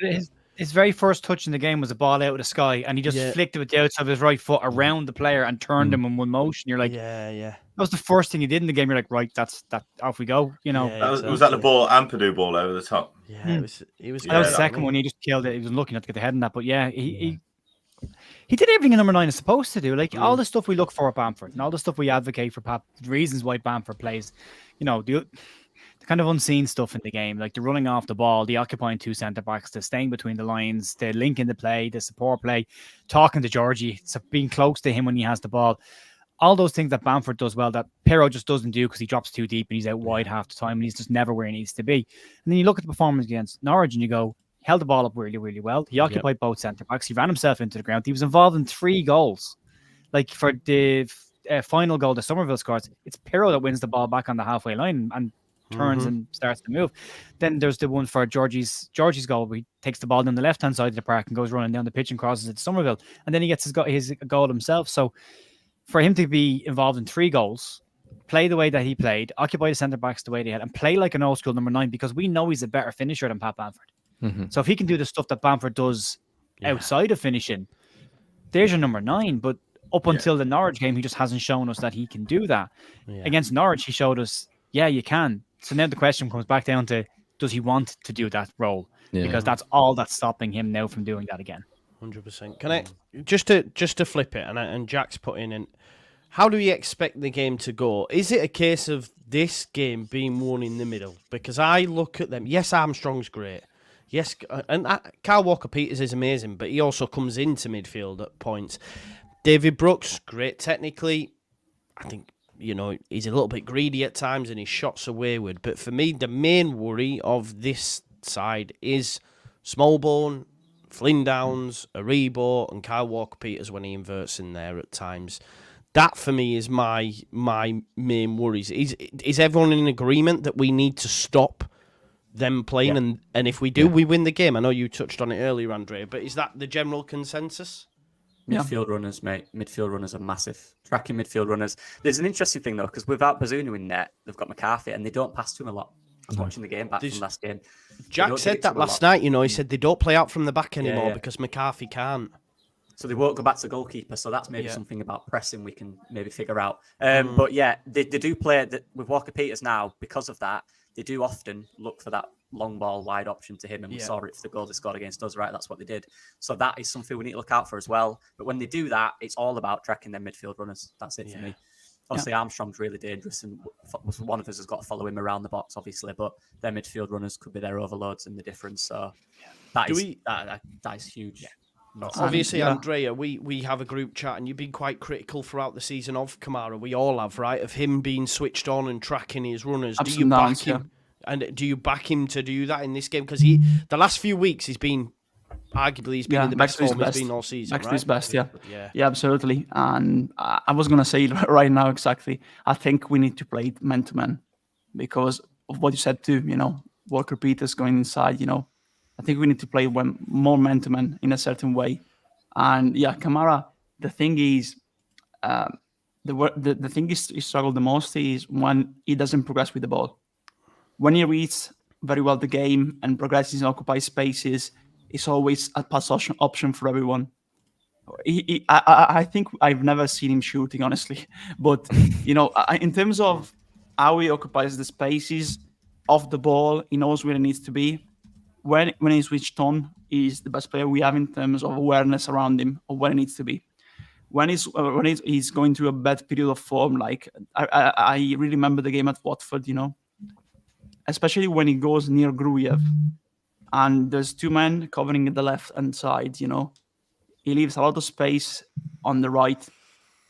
[SPEAKER 2] His very first touch in the game was a ball out of the sky, and he just flicked it with the outside of his right foot around the player and turned him in one motion. You're like,
[SPEAKER 1] yeah.
[SPEAKER 2] That was the first thing he did in the game. You're like, right, that's that. Off we go.
[SPEAKER 5] Was that the ball, Ampadu ball over the top?
[SPEAKER 1] Yeah, it was.
[SPEAKER 2] That was the second one. He just killed it. He was lucky not to get the head in that, but yeah, he did everything a number 9 is supposed to do. Like all the stuff we look for at Bamford and all the stuff we advocate for, the reasons why Bamford plays. The kind of unseen stuff in the game, like the running off the ball, the occupying 2 centre backs, the staying between the lines, the link in the play, the support play, talking to Georgie, being close to him when he has the ball. All those things that Bamford does well that Pirro just doesn't do because he drops too deep and he's out wide half the time and he's just never where he needs to be. And then you look at the performance against Norwich and you go, held the ball up really, really well. He occupied both centre backs. He ran himself into the ground. He was involved in 3 goals. Like for the final goal that Somerville scores, it's Pirro that wins the ball back on the halfway line and turns and starts to move. Then there's the one for Georgie's goal where he takes the ball down the left-hand side of the park and goes running down the pitch and crosses it to Somerville. And then he gets his goal himself. So for him to be involved in 3 goals, play the way that he played, occupy the centre-backs the way they had, and play like an old-school number 9, because we know he's a better finisher than Pat Bamford. So if he can do the stuff that Bamford does outside of finishing, there's your number 9. But up until the Norwich game, he just hasn't shown us that he can do that. Against Norwich, he showed us, you can. So now the question comes back down to, does he want to do that role? Because that's all that's stopping him now from doing that again.
[SPEAKER 1] 100%. Can I just to flip it, and Jack's put in, how do we expect the game to go? Is it a case of this game being won in the middle? Because I look at them. Yes, Armstrong's great. Yes, and Kyle Walker-Peters is amazing, but he also comes into midfield at points. David Brooks, great technically. I think he's a little bit greedy at times and his shots are wayward. But for me, the main worry of this side is Smallbone, Flynn Downs, Aribo, and Kyle Walker-Peters when he inverts in there at times. That for me is my main worries. Is everyone in agreement that we need to stop them playing? And if we do, we win the game? I know you touched on it earlier, Andrea, but is that the general consensus?
[SPEAKER 6] Midfield runners, mate. Midfield runners are massive. Tracking midfield runners. There's an interesting thing, though, because without Bazunu in net, they've got McCarthy, and they don't pass to him a lot. I was watching the game back from last game.
[SPEAKER 1] Jack said that last night, he said they don't play out from the back anymore because McCarthy can't.
[SPEAKER 6] So they won't go back to goalkeeper, so that's maybe something about pressing we can maybe figure out. But they do play with Walker-Peters now. Because of that, they do often look for that long ball wide option to him, and we saw it for the goal they scored against us, right? That's what they did. So that is something we need to look out for as well. But when they do that, it's all about tracking their midfield runners. That's it for me. Obviously, Armstrong's really dangerous, and one of us has got to follow him around the box, obviously, but their midfield runners could be their overloads and the difference. So that is huge.
[SPEAKER 1] Obviously, Andrea, we have a group chat, and you've been quite critical throughout the season of Kamara. We all have, right? Of him being switched on and tracking his runners. Do you back him? And do you back him to do that in this game? Because the last few weeks he's been arguably he's been in the
[SPEAKER 3] back
[SPEAKER 1] best
[SPEAKER 3] to his
[SPEAKER 1] form he's
[SPEAKER 3] best.
[SPEAKER 1] been all season,
[SPEAKER 3] Back
[SPEAKER 1] right?
[SPEAKER 3] to his best, yeah.
[SPEAKER 1] Yeah.
[SPEAKER 3] Yeah, absolutely. And I was going to say it right now exactly. I think we need to play it man-to-man because of what you said too, Walker Peters going inside, I think we need to play more man-to-man in a certain way. And yeah, Kamara, the thing is, the thing is he struggled the most is when he doesn't progress with the ball. When he reads very well the game and progresses and occupies spaces, it's always a pass option for everyone. I think I've never seen him shooting, honestly. But, in terms of how he occupies the spaces off the ball, he knows where he needs to be. When he's switched on, he's the best player we have in terms of awareness around him of where he needs to be. When he's going through a bad period of form, like I really remember the game at Watford, especially when he goes near Gruyev and there's two men covering the left hand side, he leaves a lot of space on the right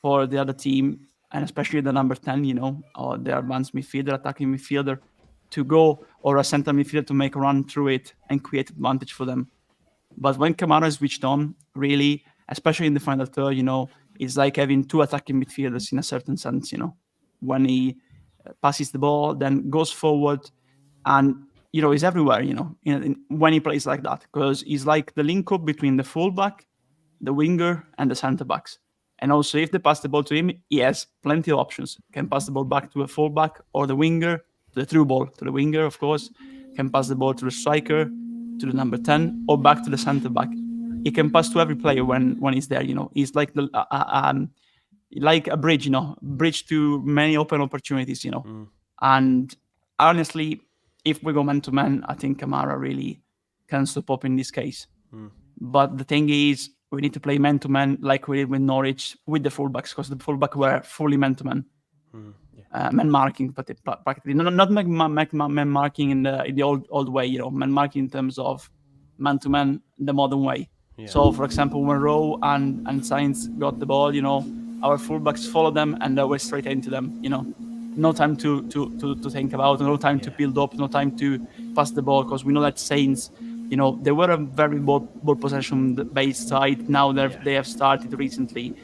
[SPEAKER 3] for the other team, and especially the number 10, or the advanced midfielder, attacking midfielder, to go, or a center midfielder to make a run through it and create advantage for them. But when Kamara is switched on, really, especially in the final third, it's like having two attacking midfielders in a certain sense, when he passes the ball, then goes forward, and he's everywhere, when he plays like that, because he's like the link up between the fullback, the winger, and the centre backs. And also, if they pass the ball to him, he has plenty of options. Can pass the ball back to a fullback or the winger, the through ball to the winger, of course. Can pass the ball to the striker, to the number 10, or back to the centre back. He can pass to every player when he's there. He's like like a bridge, bridge to many open opportunities. And honestly, if we go man to man, I think Kamara really can step up in this case. But the thing is, we need to play man to man like we did with Norwich with the fullbacks, because the fullback were fully man to man. Man marking, but practically not man marking in the old way, man marking in terms of man to man the modern way. So, for example, when Rowe and Sainz got the ball, our fullbacks followed them and they were straight into them. No time to think about, no time to build up, no time to pass the ball, because we know that Sainz, they were a very ball possession based side. Now they have started recently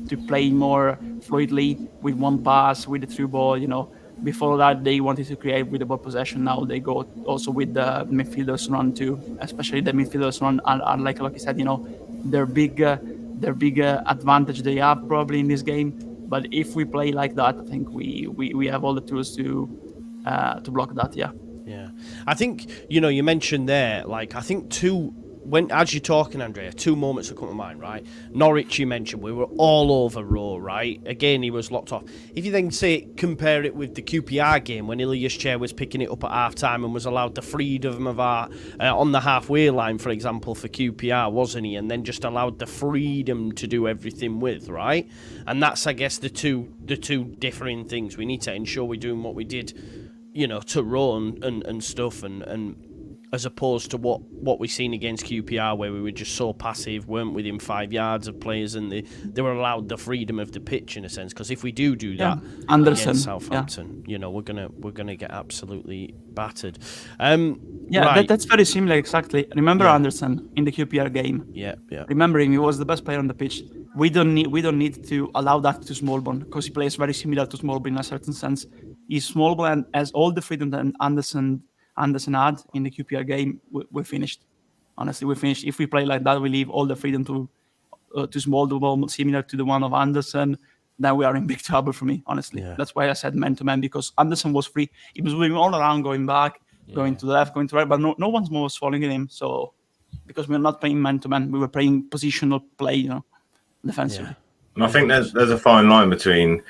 [SPEAKER 3] to play more fluidly with one pass, with the through ball. Before that, they wanted to create with the ball possession. Now they go also with the midfielders run too, especially the midfielders run. And like you said, their big advantage they have probably in this game. But if we play like that, I think we have all the tools to block that. Yeah.
[SPEAKER 1] Yeah, I think you mentioned there, like I think as you're talking, Andrea, two moments that come to mind, right? Norwich, you mentioned, we were all over Rowe, right? Again, he was locked off. If you then compare it with the QPR game when Ilias Chair was picking it up at half-time and was allowed the freedom of on the halfway line, for example, for QPR, wasn't he? And then just allowed the freedom to do everything with, right? And that's, I guess, the two differing things. We need to ensure we're doing what we did, to Rowe and stuff, and as opposed to what we've seen against QPR, where we were just so passive, weren't within 5 yards of players, and they were allowed the freedom of the pitch in a sense. Because if we do that against Southampton, we're gonna get absolutely battered. Right.
[SPEAKER 3] That's very similar. Exactly. Remember Anderson in the QPR game?
[SPEAKER 1] Yeah.
[SPEAKER 3] Remember him? He was the best player on the pitch. We don't need to allow that to Smallbone, because he plays very similar to Smallbone in a certain sense. He's Smallbone and has all the freedom that Anderson had in the QPR game. We're finished. Honestly, we're finished. If we play like that, we leave all the freedom to Smallbone, similar to the one of Anderson. Then we are in big trouble for me. Honestly, that's why I said man to man, because Anderson was free. He was moving all around, going back, going to the left, going to the right, but no one's more was following him. So because we're not playing man to man, we were playing positional play, defensively.
[SPEAKER 5] Yeah. And I think there's a fine line between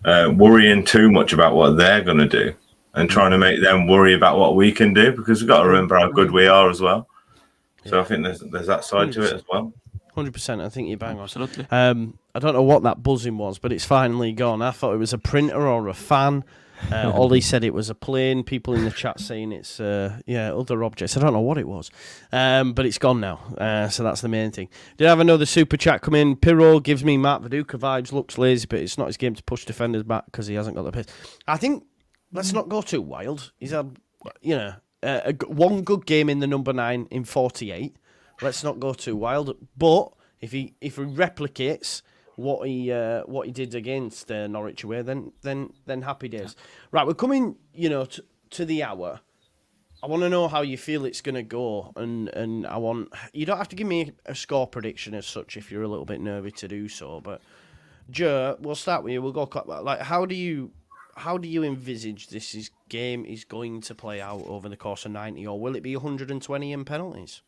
[SPEAKER 5] worrying too much about what they're going to do and trying to make them worry about what we can do, because we've got to remember how good we are as well. So I think there's that side
[SPEAKER 1] 100%.
[SPEAKER 5] to it as well.
[SPEAKER 1] 100%. I think you're bang on.
[SPEAKER 3] Absolutely.
[SPEAKER 1] I don't know what that buzzing was, but it's finally gone. I thought it was a printer or a fan. Ollie said it was a plane. People in the chat saying it's other objects. I don't know what it was, but it's gone now. So that's the main thing. Did have another super chat come in. Pirro gives me Mark Viduka vibes. Looks lazy, but it's not his game to push defenders back because he hasn't got the pace. I think let's not go too wild. He's had one good game in the number 9 in 48. let's not go too wild. But if he replicates what he did against Norwich away, then happy days. Right, we're coming, to the hour. I want to know how you feel it's going to go, and you don't have to give me a score prediction as such if you're a little bit nervy to do so. But Joe, we'll start with you. We'll go like how do you envisage this game is going to play out over the course of 90, or will it be 120 in penalties?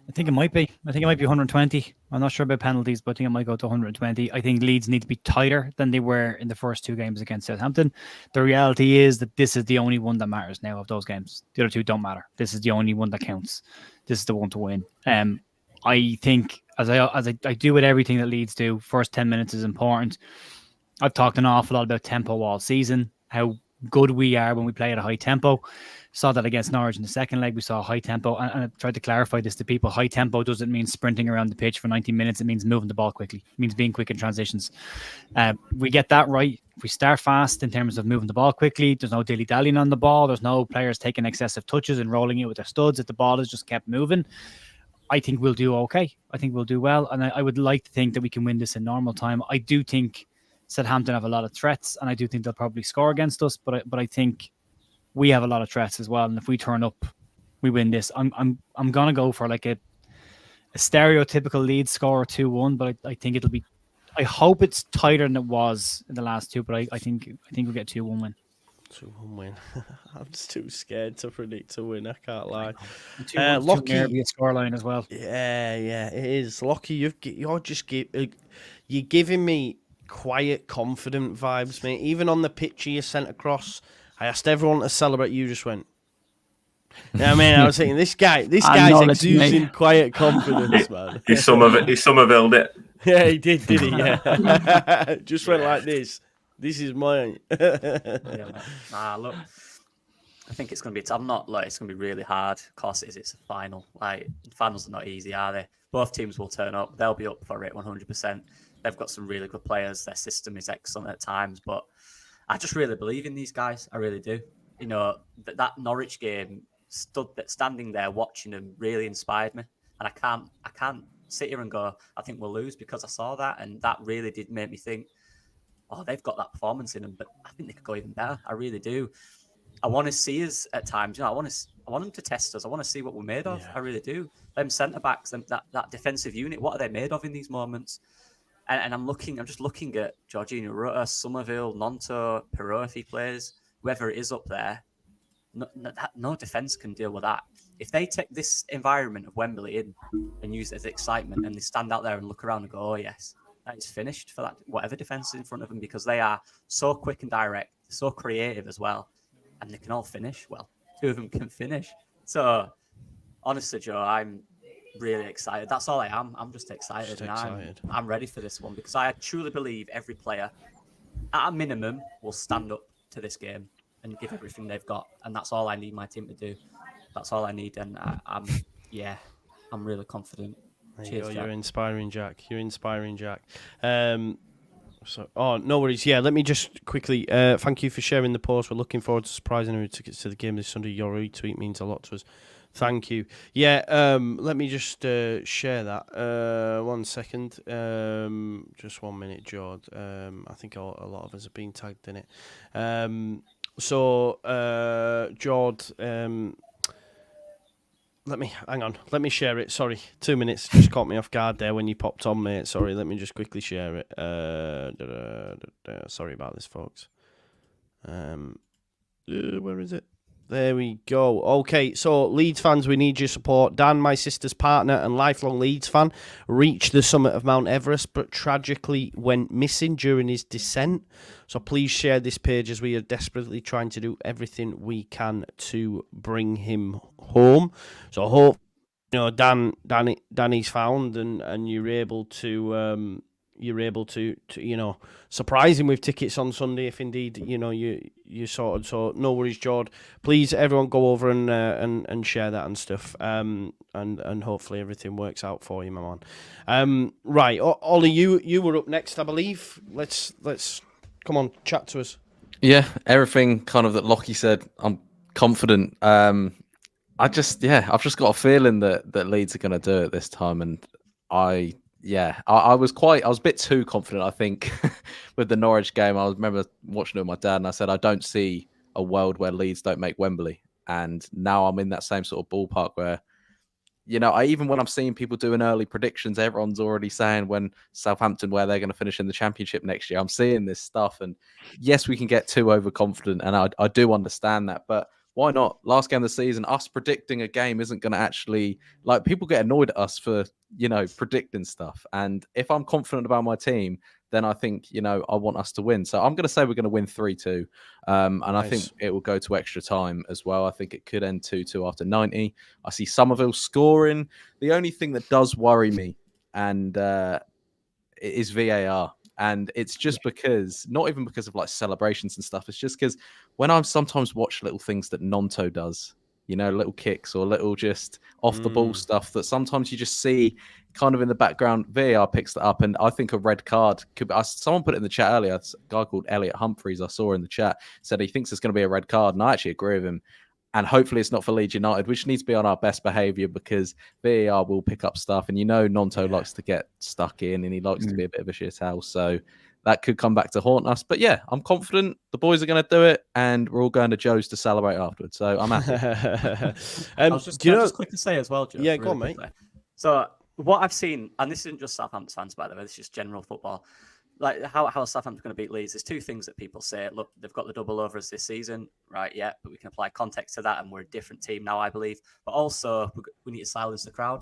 [SPEAKER 2] I think it might be. I think it might be 120. I'm not sure about penalties, but I think it might go to 120. I think Leeds need to be tighter than they were in the first 2 games against Southampton. The reality is that this is the only one that matters now of those games. The other 2 don't matter. This is the only one that counts. This is the one to win. I think, as I do with everything that Leeds do, first 10 minutes is important. I've talked an awful lot about tempo all season, how good we are when we play at a high tempo. Saw that against Norwich in the second leg. We saw high tempo, and I tried to clarify this to people. High tempo doesn't mean sprinting around the pitch for 90 minutes. It means moving the ball quickly. It means being quick in transitions. We get that right. If we start fast in terms of moving the ball quickly, there's no dilly-dallying on the ball. There's no players taking excessive touches and rolling it with their studs. If the ball is just kept moving, I think we'll do okay. I think we'll do well, and I would like to think that we can win this in normal time. I do think Southampton have a lot of threats, and I do think they'll probably score against us, but I think we have a lot of threats as well, and if we turn up, we win this. I'm gonna go for like a stereotypical Leeds score 2-1, but I think it'll be. I hope it's tighter than it was in the last 2, but I think we'll get 2-1 win.
[SPEAKER 1] 2-1 win. I'm just too scared to predict a win. I can't lie.
[SPEAKER 2] Lockie, a scoreline as well.
[SPEAKER 1] Yeah, it is. Lockie, you're giving me quiet, confident vibes, mate. Even on the pitch you sent across, I asked everyone to celebrate. You just went. I mean, I was thinking this guy's exuding quiet confidence, man.
[SPEAKER 5] He Somervilled it.
[SPEAKER 1] Yeah, he did he? Yeah. Just went like this. This is mine.
[SPEAKER 6] Yeah, look, I think it's going to be. I'm not like it's going to be really hard. Of course, it is. It's a final. Like finals are not easy, are they? Both teams will turn up. They'll be up for it 100%. They've got some really good players. Their system is excellent at times, but I just really believe in these guys. I really do. That Norwich game, standing there watching them, really inspired me. And I can't sit here and go, I think we'll lose, because I saw that, and that really did make me think, oh, they've got that performance in them, but I think they could go even better. I really do. I want to see us at times. I want them to test us. I want to see what we're made of. Yeah. I really do. Them centre backs, that defensive unit. What are they made of in these moments? And I'm just looking at Jorginho Rutter, Somerville, Nonto, Perot if he plays, whoever it is up there. No defence can deal with that. If they take this environment of Wembley in and use it as excitement, and they stand out there and look around and go, oh yes, that is finished for that whatever defence is in front of them, because they are so quick and direct, so creative as well, and they can all finish. Well, 2 of them can finish. So honestly, Joe, I'm really excited. That's all I am. I'm just excited. I'm ready for this one, because I truly believe every player, at a minimum, will stand up to this game and give everything they've got. And that's all I need my team to do. That's all I need. And I'm really confident. Cheers,
[SPEAKER 1] You're inspiring, Jack. No worries. Yeah, let me just quickly thank you for sharing the post. We're looking forward to surprising our tickets to the game this Sunday. Your retweet means a lot to us. Thank you. Yeah, let me just share that. 1 second. Just 1 minute, Jord. I think a lot of us have been tagged in it. Jord, let me share it. Sorry, 2 minutes. Just caught me off guard there when you popped on, mate. Sorry, let me just quickly share it. Sorry about this, folks. Where is it? There we go. Okay, so Leeds fans, we need your support. Dan, my sister's partner and lifelong Leeds fan, reached the summit of Mount Everest, but tragically went missing during his descent. So please share this page, as we are desperately trying to do everything we can to bring him home. So I hope Danny's found, and you're able to surprise him with tickets on Sunday, if indeed you sorted. So no worries, Jord. Please, everyone, go over and share that and stuff. And hopefully everything works out for you, my man. Right, Ollie, you were up next, I believe. Let's come on, chat to us.
[SPEAKER 4] Yeah, everything kind of that Lockie said. I'm confident. I've just got a feeling that Leeds are going to do it this time, and I was a bit too confident. I think with the Norwich game, I remember watching it with my dad, and I said I don't see a world where Leeds don't make Wembley, and now I'm in that same sort of ballpark where, even when I'm seeing people doing early predictions, everyone's already saying when Southampton, where they're going to finish in the Championship next year. I'm seeing this stuff, and yes, we can get too overconfident, and I do understand that, but why not? Last game of the season, us predicting a game isn't going to actually, like, people get annoyed at us for, predicting stuff. And if I'm confident about my team, then I think, I want us to win. So I'm going to say we're going to win 3-2. And I think it will go to extra time as well. I think it could end 2-2 after 90. I see Somerville scoring. The only thing that does worry me and is VAR. And it's just because, not even because of like celebrations and stuff, it's just because when I sometimes watch little things that Nonto does, little kicks or little just off the ball stuff that sometimes you just see kind of in the background, VAR picks that up. And I think a red card could be, someone put it in the chat earlier, a guy called Elliot Humphreys, I saw in the chat, said he thinks it's going to be a red card. And I actually agree with him. And hopefully it's not for Leeds United, which needs to be on our best behaviour because VAR will pick up stuff. And Nonto likes to get stuck in and he likes to be a bit of a shithouse. So that could come back to haunt us. But yeah, I'm confident the boys are going to do it and we're all going to Joe's to celebrate afterwards. So I'm happy.
[SPEAKER 6] I was just quick to say as well, Joe.
[SPEAKER 1] Yeah, go on, mate.
[SPEAKER 6] So what I've seen, and this isn't just Southampton fans, by the way, this is just general football. Like how is Southampton going to beat Leeds? There's two things that people say. Look, they've got the double overs this season, right? Yeah, but we can apply context to that, and we're a different team now, I believe. But also, we need to silence the crowd.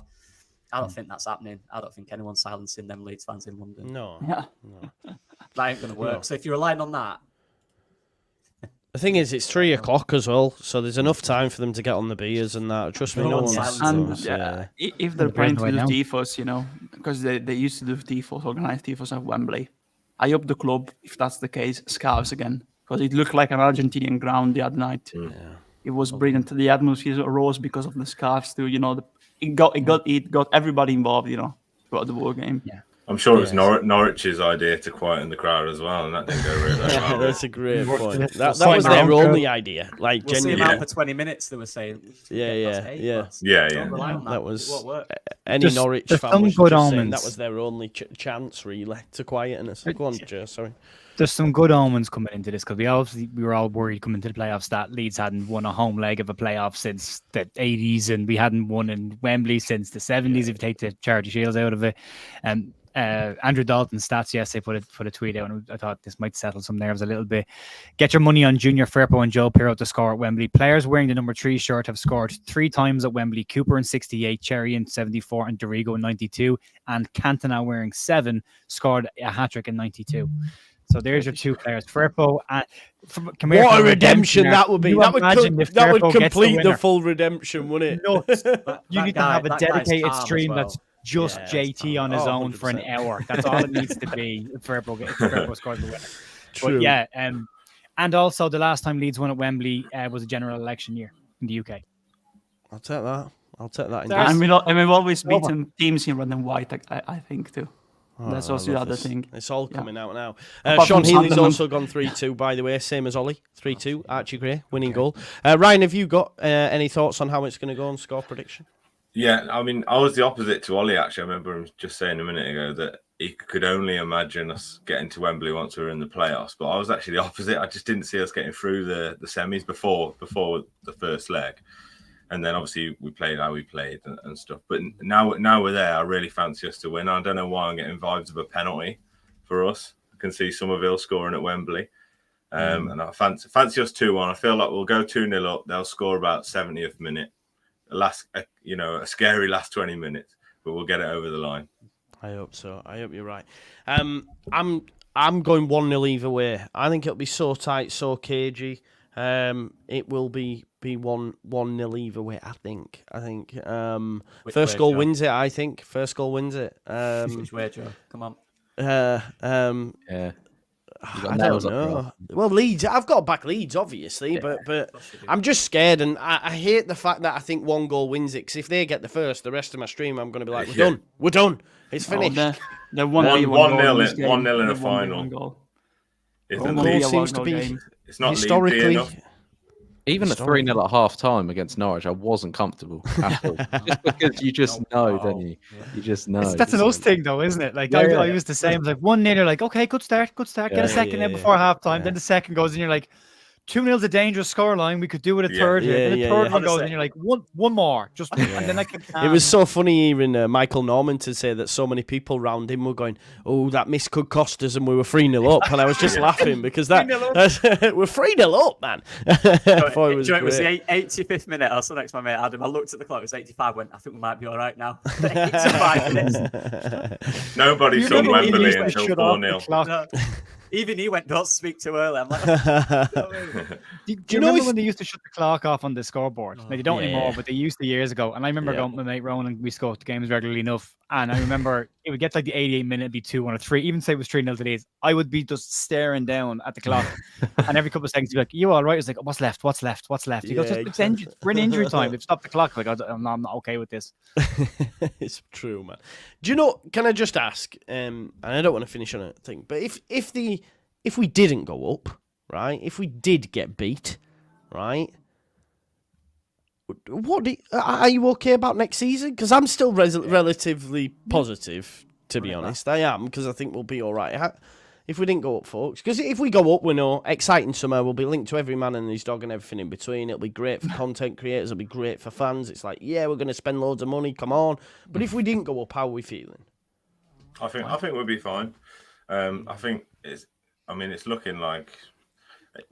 [SPEAKER 6] I don't think that's happening. I don't think anyone's silencing them Leeds fans in London.
[SPEAKER 1] No.
[SPEAKER 6] That ain't going to work. No. So if you're relying on that.
[SPEAKER 1] The thing is, it's 3 o'clock as well, so there's enough time for them to get on the beers and that. Trust me, no one's
[SPEAKER 3] if they're planning to do tifos, because they used to do tifos, organized tifos at Wembley. I hope the club, if that's the case, scarves again, because it looked like an Argentinian ground the other night. Yeah. It was brilliant. The atmosphere rose because of the scarves too. It got everybody involved. Throughout the ball game. Yeah.
[SPEAKER 5] I'm sure it was Norwich's idea to quieten the crowd as well, and that didn't go really well.
[SPEAKER 1] That's a great point. That was their only idea. Like,
[SPEAKER 6] we'll see them out for 20 minutes, they were saying.
[SPEAKER 1] Yeah.
[SPEAKER 6] That
[SPEAKER 1] was any Norwich fan was just saying that was their only chance, really, to quieten us. Go on, Joe, sorry.
[SPEAKER 2] There's some good omens coming into this because we were all worried coming to the playoffs that Leeds hadn't won a home leg of a playoff since the 80s, and we hadn't won in Wembley since the 70s if you take the Charity Shields out of it. Andrew Dalton's stats yesterday put a tweet out, and I thought this might settle some nerves a little bit. Get your money on Junior Firpo and Joe Pirro to score at Wembley. Players wearing the number 3 shirt have scored 3 times at Wembley. Cooper in 68, Cherry in 74, and Dorigo in 92. And Cantona wearing 7 scored a hat-trick in 92. So there's your 2 players. Firpo,
[SPEAKER 1] what a redemption that would be. That would complete the full redemption, wouldn't it?
[SPEAKER 2] You need to have a dedicated stream that's just JT on his own 100%. For an hour. That's all it needs to be if Firpo scores the winner.
[SPEAKER 1] True.
[SPEAKER 2] But yeah, and also the last time Leeds won at Wembley was a general election year in the UK.
[SPEAKER 1] I'll take that.
[SPEAKER 3] And we've always beaten teams in red and white, I think, too. That's also the other thing.
[SPEAKER 1] It's all coming out now. Sean Healy's also gone 3-2, by the way, same as Ollie. 3-2, Archie Gray, winning goal. Ryan, have you got any thoughts on how it's going to go on score prediction?
[SPEAKER 5] Yeah, I mean, I was the opposite to Ollie, actually. I remember him just saying a minute ago that he could only imagine us getting to Wembley once we were in the playoffs. But I was actually the opposite. I just didn't see us getting through the semis before the first leg. And then obviously we played how we played and stuff. But now we're there, I really fancy us to win. I don't know why I'm getting vibes of a penalty for us. I can see Somerville scoring at Wembley. And I fancy us 2-1. I feel like we'll go 2-0 up. They'll score about 70th minute. A scary last 20 minutes, but we'll get it over the line.
[SPEAKER 1] I hope so. I hope you're right. I'm going 1-0 either way. I think it'll be so tight, so cagey. It will be 1-0 either way. I think. First goal wins it. I think first goal wins it.
[SPEAKER 6] Which way, Joe? Come on.
[SPEAKER 1] Yeah. I don't know. Well, Leeds. I've got to back Leeds, obviously, but I'm just scared, and I hate the fact that I think 1 goal wins it. Because if they get the first, the rest of my stream, I'm going to be like, we're done. It's finished.
[SPEAKER 3] They're 1-0
[SPEAKER 5] in a final.
[SPEAKER 1] Goal seems to be
[SPEAKER 5] it's not
[SPEAKER 1] historically.
[SPEAKER 4] Even at 3-0 at half time against Norwich, I wasn't comfortable at all. Just because you just know, don't you? You just know.
[SPEAKER 2] That's an us thing, though, isn't it? Like,
[SPEAKER 4] Yeah,
[SPEAKER 2] I
[SPEAKER 4] yeah.
[SPEAKER 2] was the same. Like 1-0, you're like, okay, good start. Get a second there before halftime. Then the second goes, and you're like, 2-0's a dangerous scoreline. We could do it a third here. Then the third one goes, and you're like, one more. Just and then I can.
[SPEAKER 1] It was so funny hearing Michael Norman to say that so many people round him were going, "Oh, that miss could cost us," and we were 3-0 up, and I was just laughing because we're 3-0 up, man.
[SPEAKER 6] It was the 85th minute. I was next to my mate Adam. I looked at the clock. It was 85. Went, I think we might be all right now. 85 minutes.
[SPEAKER 5] Nobody saw Wembley until 4-0.
[SPEAKER 6] Even he went, don't speak too early. I'm like,
[SPEAKER 2] do you remember when they used to shut the clock off on the scoreboard? Now, they don't anymore, but they used to years ago. And I remember going with my mate Ronan, we scored the games regularly enough. And I remember it would get like the 88 minute, it'd be 2-1 or 3, even say it was 3-0 to Leeds. I would be just staring down at the clock. And every couple of seconds, he'd be like, you all right? It's like, what's left? He goes, we're in injury time. They've stopped the clock. Like, I'm not okay with this.
[SPEAKER 1] It's true, man. Do you know, can I just ask, and I don't want to finish on a thing, but if we didn't go up, right, if we did get beat, right, are you okay about next season? Because I'm still relatively positive, to be honest. I am, because I think we'll be all right. If we didn't go up, folks, because if we go up, we know exciting summer. We'll be linked to every man and his dog and everything in between. It'll be great for content creators. It'll be great for fans. It's like, yeah, we're going to spend loads of money. Come on. But if we didn't go up, how are we feeling?
[SPEAKER 5] I think we'll be fine. I think it's looking like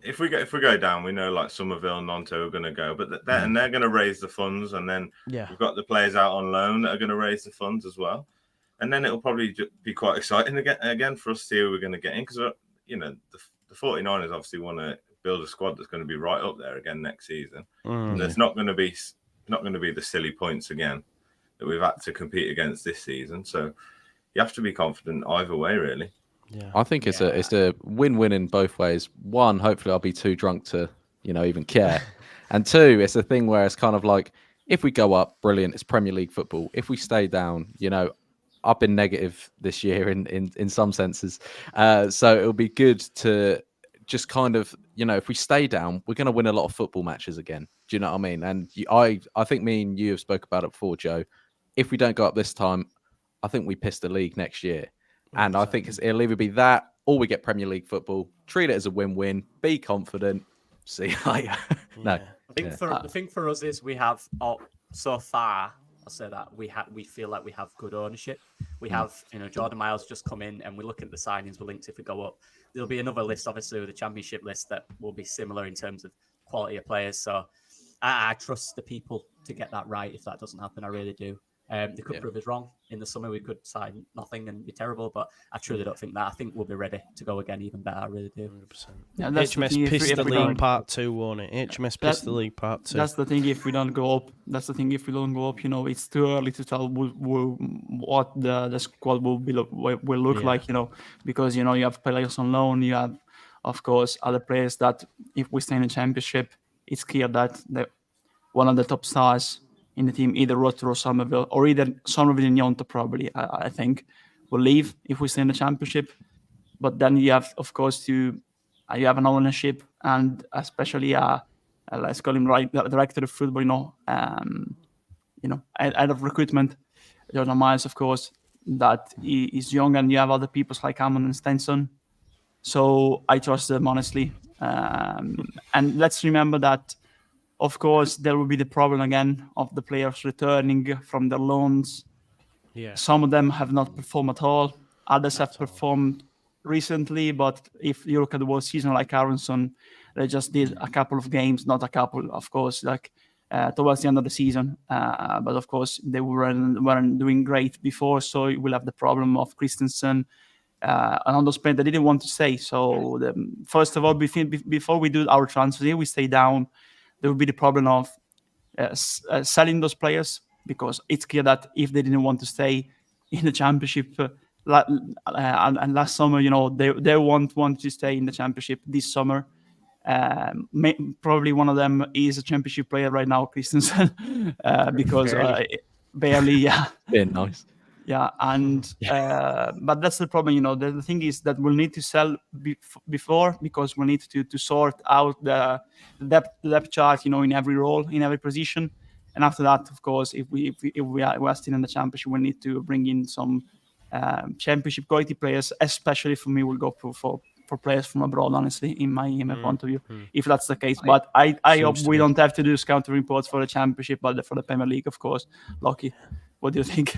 [SPEAKER 5] if we go down, we know like Somerville and Nanto are going to go, but they're going to raise the funds, and then we've got the players out on loan that are going to raise the funds as well, and then it'll probably be quite exciting again for us to see who we're going to get in, because the 49ers obviously want to build a squad that's going to be right up there again next season. And there's not going to be the silly points again that we've had to compete against this season. So you have to be confident either way, really.
[SPEAKER 4] Yeah. I think it's a win-win in both ways. One, hopefully I'll be too drunk to, even care. And two, it's a thing where it's kind of like, if we go up, brilliant, it's Premier League football. If we stay down, I've been negative this year in some senses. So it'll be good to just kind of, if we stay down, we're going to win a lot of football matches again. Do you know what I mean? And I think me and you have spoke about it before, Joe. If we don't go up this time, I think we piss the league next year. And I think it'll either be that or we get Premier League football. Treat it as a win-win. Be confident. See you later. No.
[SPEAKER 6] The thing for us is we have, so far, I'll say that, we feel like we have good ownership. We have, Jordan Miles just come in, and we look at the signings we're linked if we go up. There'll be another list, obviously, with the Championship list that will be similar in terms of quality of players. So I trust the people to get that right if that doesn't happen. I really do. They could prove us wrong. In the summer, we could sign nothing and be terrible, but I truly don't think that. I think we'll be ready to go again even better. I really do.
[SPEAKER 1] 100%. Yeah, HMS Pissed the League Part 2, won't it? HMS Pissed the League Part 2.
[SPEAKER 3] That's the thing if we don't go up. It's too early to tell what the squad will look like, because, you have players on loan. You have, of course, other players that if we stay in the Championship, it's clear that one of the top stars in the team, either Rotter or Somerville, or either Somerville and Yonto probably, I think, will leave if we stay in the Championship. But then you have, of course, you have an ownership, and especially let's call him director of football, head of recruitment, Jordan Miles, of course, that he is young, and you have other people like Hammond and Stenson. So I trust them, honestly. And let's remember that, of course, there will be the problem again of the players returning from their loans.
[SPEAKER 1] Yeah.
[SPEAKER 3] Some of them have not performed at all. Others have performed recently, but if you look at the whole season, like Aronson, they just did a couple of games, not a couple, of course, towards the end of the season. But of course, they weren't doing great before, so you will have the problem of Christensen and on those players they didn't want to stay. So first of all, before we do our transfers here, we stay down. There will be the problem of selling those players, because it's clear that if they didn't want to stay in the Championship and last summer, they won't want to stay in the Championship this summer. Probably one of them is a Championship player right now, Christensen, because barely,
[SPEAKER 4] Yeah, nice.
[SPEAKER 3] Yeah, and but that's the problem, you know. The thing is that we'll need to sell before, because we'll need to sort out the depth chart, you know, in every role, in every position. And after that, of course, if we are still in the championship, we need to bring in some championship quality players. Especially for me, we'll go for players from abroad. Honestly, in my point of view, if that's the case. But I hope we don't have to do scouting reports for the championship, but for the Premier League, of course. Lucky. What do you think?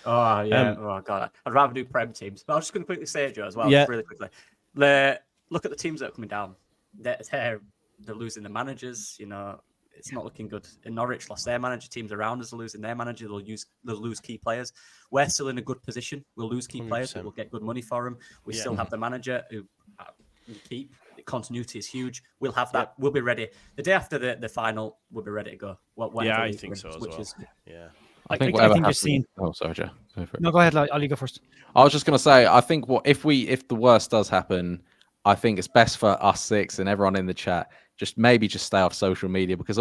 [SPEAKER 6] Oh yeah. Oh god, I'd rather do Prem teams. But I was just going to quickly say it, Joe, as well,
[SPEAKER 1] Yeah.
[SPEAKER 6] really quickly. Look at the teams that are coming down. They're losing the managers. You know, it's not looking good. In Norwich lost their manager. Teams around us are losing their manager. They'll lose key players. We're still in a good position. We'll lose key players, but we'll get good money for them. We still have the manager who we keep. Continuity is huge. We'll have that. We'll be ready. The day after the final, we'll be ready to go.
[SPEAKER 1] I think so as well. Yeah.
[SPEAKER 2] I think you're seeing.
[SPEAKER 4] Oh, sorry, Joe.
[SPEAKER 2] No, go ahead. I'll you go first.
[SPEAKER 4] I was just going to say, I think if the worst does happen, I think it's best for us six and everyone in the chat just stay off social media, because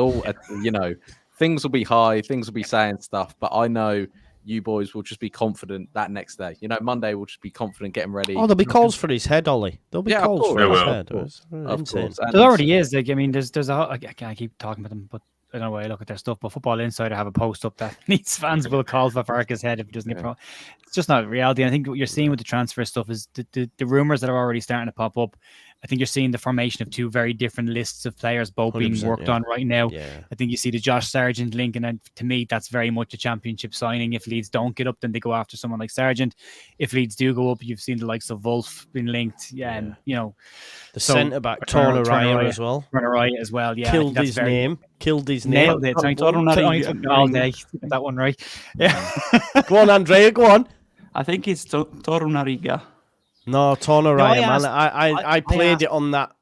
[SPEAKER 4] things will be high, things will be saying stuff, but I know you boys will just be confident that next day. You know, Monday we'll just be confident, getting ready.
[SPEAKER 1] Oh, there'll be calls for his head, Ollie. There'll be calls for his head.
[SPEAKER 4] Of course.
[SPEAKER 2] There already is. Like, I mean, there's I can't keep talking about them, but I don't know why I look at their stuff. But Football Insider have a post up that Leeds fans will call for Farke's head if he doesn't get promoted. It's just not reality. I think what you're seeing with the transfer stuff is the rumors that are already starting to pop up. I think you're seeing the formation of two very different lists of players, both being worked on right now.
[SPEAKER 1] Yeah.
[SPEAKER 2] I think you see the Josh Sargent link, and to me, that's very much a championship signing. If Leeds don't get up, then they go after someone like Sargent. If Leeds do go up, you've seen the likes of Wolf being linked. And the
[SPEAKER 1] centre back Tornoraya as well.
[SPEAKER 2] Tornoraya as well. Yeah,
[SPEAKER 1] Killed his name.
[SPEAKER 2] Nailed it. Only took all day. Get that one right. Yeah.
[SPEAKER 1] Go on, Andrea. Go on.
[SPEAKER 3] I think it's Torunariga.
[SPEAKER 1] No, Tornoraya, man. I played it on that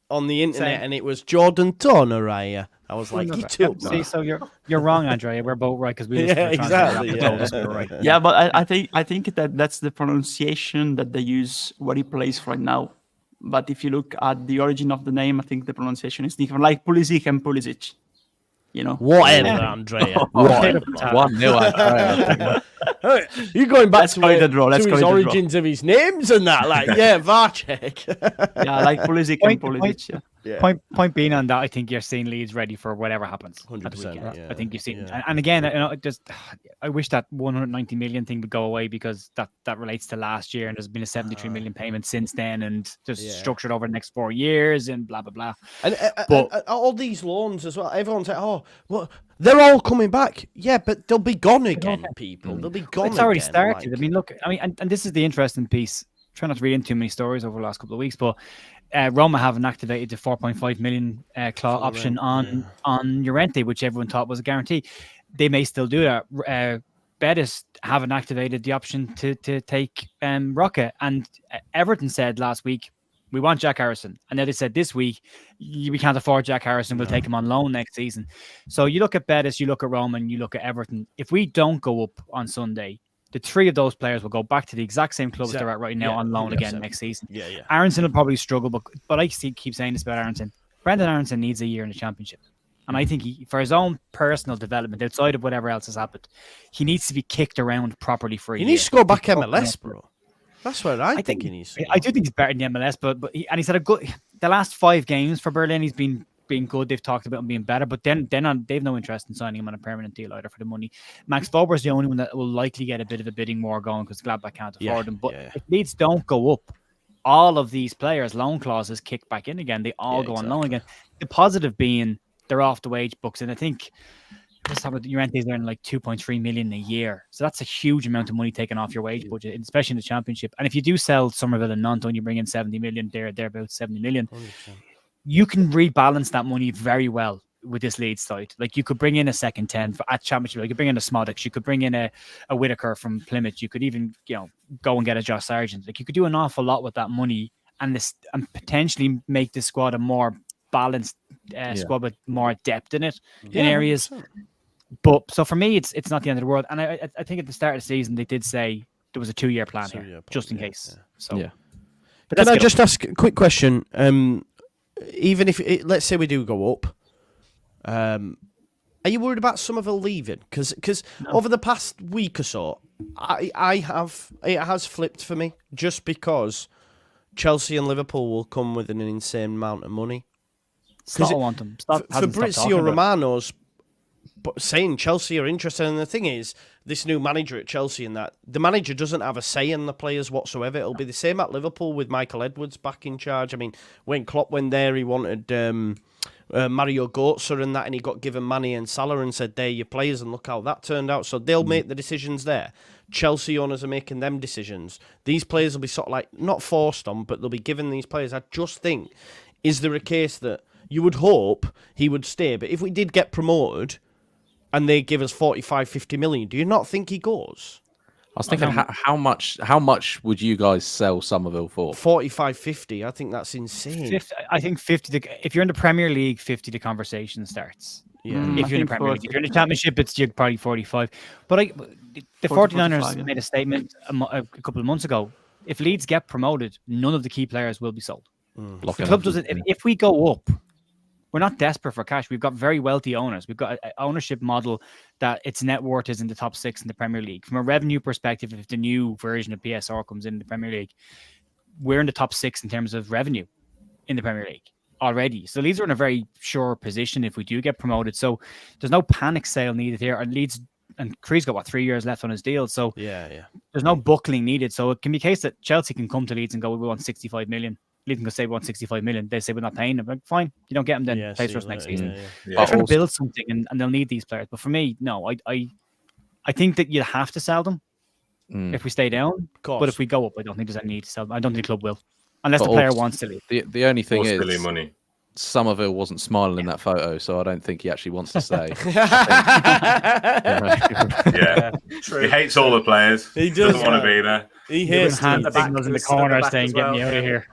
[SPEAKER 1] on the internet, and it was Jordan Tornoraya. I was like, he took me.
[SPEAKER 2] See, so you're wrong, Andrea. We're both right because we
[SPEAKER 1] exactly.
[SPEAKER 2] Right.
[SPEAKER 3] Yeah, but I think that's the pronunciation that they use where he plays right now. But if you look at the origin of the name, I think the pronunciation is different, like Pulisic and Pulisic. You know,
[SPEAKER 1] whatever, Andrea.
[SPEAKER 4] 1-0, Andrea.
[SPEAKER 1] You're going back to his origins of his names and that, like, Varcek.
[SPEAKER 3] Yeah, like Pulisic and Pulisic.
[SPEAKER 2] Point being on that, I think you're seeing Leeds ready for whatever happens.
[SPEAKER 1] 100%.
[SPEAKER 2] I think you've seen, and again, I wish that 190 million thing would go away, because that relates to last year, and there's been a 73 million payment since then, and just structured over the next 4 years, and blah blah blah.
[SPEAKER 1] And all these loans as well. Everyone's like, oh, well, they're all coming back. Yeah, but they'll be gone again, people. They'll be gone.
[SPEAKER 2] It's already
[SPEAKER 1] again,
[SPEAKER 2] started. I mean, look, and this is the interesting piece. Try not to read into too many stories over the last couple of weeks, but Roma haven't activated the 4.5 million claw option on Llorente, which everyone thought was a guarantee. They may still do that. Betis haven't activated the option to take Roca, and Everton said last week, we want Jack Harrison, and then they said this week, we can't afford Jack Harrison, we'll take him on loan next season. So you look at Betis, you look at Roma, and you look at Everton. If we don't go up on Sunday, the three of those players will go back to the exact same clubs they're at right now on loan again next season. Aronson will probably struggle, but I keep saying this about Aronson. Brendan Aronson needs a year in the Championship. And I think for his own personal development, outside of whatever else has happened, he needs to be kicked around properly for a year.
[SPEAKER 1] He needs to go back MLS, bro. That's what I think he needs to.
[SPEAKER 2] I do think he's better than the MLS, but he's had a good. The last 5 games for Berlin, he's been good. They've talked about him being better, but then they've no interest in signing him on a permanent deal either for the money. Max Bober's the only one that will likely get a bit of a bidding war going because Gladbach can't afford him. But if Leeds don't go up, all of these players' loan clauses kick back in again. They all go on loan again. The positive being they're off the wage books, and I think let's talk about Llorente's earning like 2.3 million a year, so that's a huge amount of money taken off your wage budget, especially in the Championship. And if you do sell Somerville and Nantes and you bring in 70 million, they're about 70 million. 100%. You can rebalance that money very well with this Leeds side. Like you could bring in a second 10 at Championship. You could bring in a Smodics. You could bring in a Whitaker from Plymouth. You could even go and get a Josh Sargent. Like you could do an awful lot with that money and potentially make this squad a more balanced squad with more depth in it in areas. 100%. But so for me, it's not the end of the world. And I think at the start of the season they did say there was a 2-year plan here, just in case. So,
[SPEAKER 1] but can I just ask a quick question? Even if let's say we do go up, Are you worried about Somerville leaving? Because over the past week or so, it has flipped for me just because Chelsea and Liverpool will come with an insane amount of money.
[SPEAKER 2] Slot want them.
[SPEAKER 1] Fabrizio Romano's saying Chelsea are interested, and the thing is, this new manager at Chelsea and that the manager doesn't have a say in the players whatsoever. It'll be the same at Liverpool with Michael Edwards back in charge. I mean, when Klopp went there, he wanted Mario Götze and that, and he got given Mane and Salah and said, "They're your players," and look how that turned out. So they'll make the decisions there. Chelsea owners are making them decisions. These players will be sort of like not forced on, but they'll be given these players. I just think, is there a case that you would hope he would stay, but if we did get promoted and they give us 45, 50 million, do you not think he goes?
[SPEAKER 4] I was thinking, how much would you guys sell Somerville for?
[SPEAKER 1] 45, 50. I think that's insane.
[SPEAKER 2] 50, I think 50. If you're in the Premier League, 50, the conversation starts.
[SPEAKER 1] Yeah.
[SPEAKER 2] If you're in the Premier League, if you're in the Championship, it's probably 45. But the 49ers made a statement a couple of months ago. If Leeds get promoted, none of the key players will be sold. The club doesn't. If we go up, we're not desperate for cash. We've got very wealthy owners. We've got an ownership model that its net worth is in the top 6 in the Premier League. From a revenue perspective, if the new version of PSR comes in the Premier League, we're in the top 6 in terms of revenue in the Premier League already. So Leeds are in a very sure position if we do get promoted. So there's no panic sale needed here. And Leeds and Cree's got 3 years left on his deal. So
[SPEAKER 1] yeah,
[SPEAKER 2] there's no buckling needed. So it can be a case that Chelsea can come to Leeds and go, we want 65 million. Leeds can say we want 65 million. They say we're not paying them. Like, fine, you don't get them, then play for us next season. They're trying to build something, and they'll need these players. But for me, no, I think that you have to sell them if we stay down. But if we go up, I don't think there's any need to sell them. I don't think the club will, unless the player wants to leave.
[SPEAKER 4] The only thing is,
[SPEAKER 5] money.
[SPEAKER 4] Somerville wasn't smiling in that photo, so I don't think he actually wants to stay.
[SPEAKER 5] True. He hates all the players.
[SPEAKER 1] He doesn't
[SPEAKER 5] want to be there.
[SPEAKER 1] He hates
[SPEAKER 2] hand signals in the corner saying, "Get me out of here."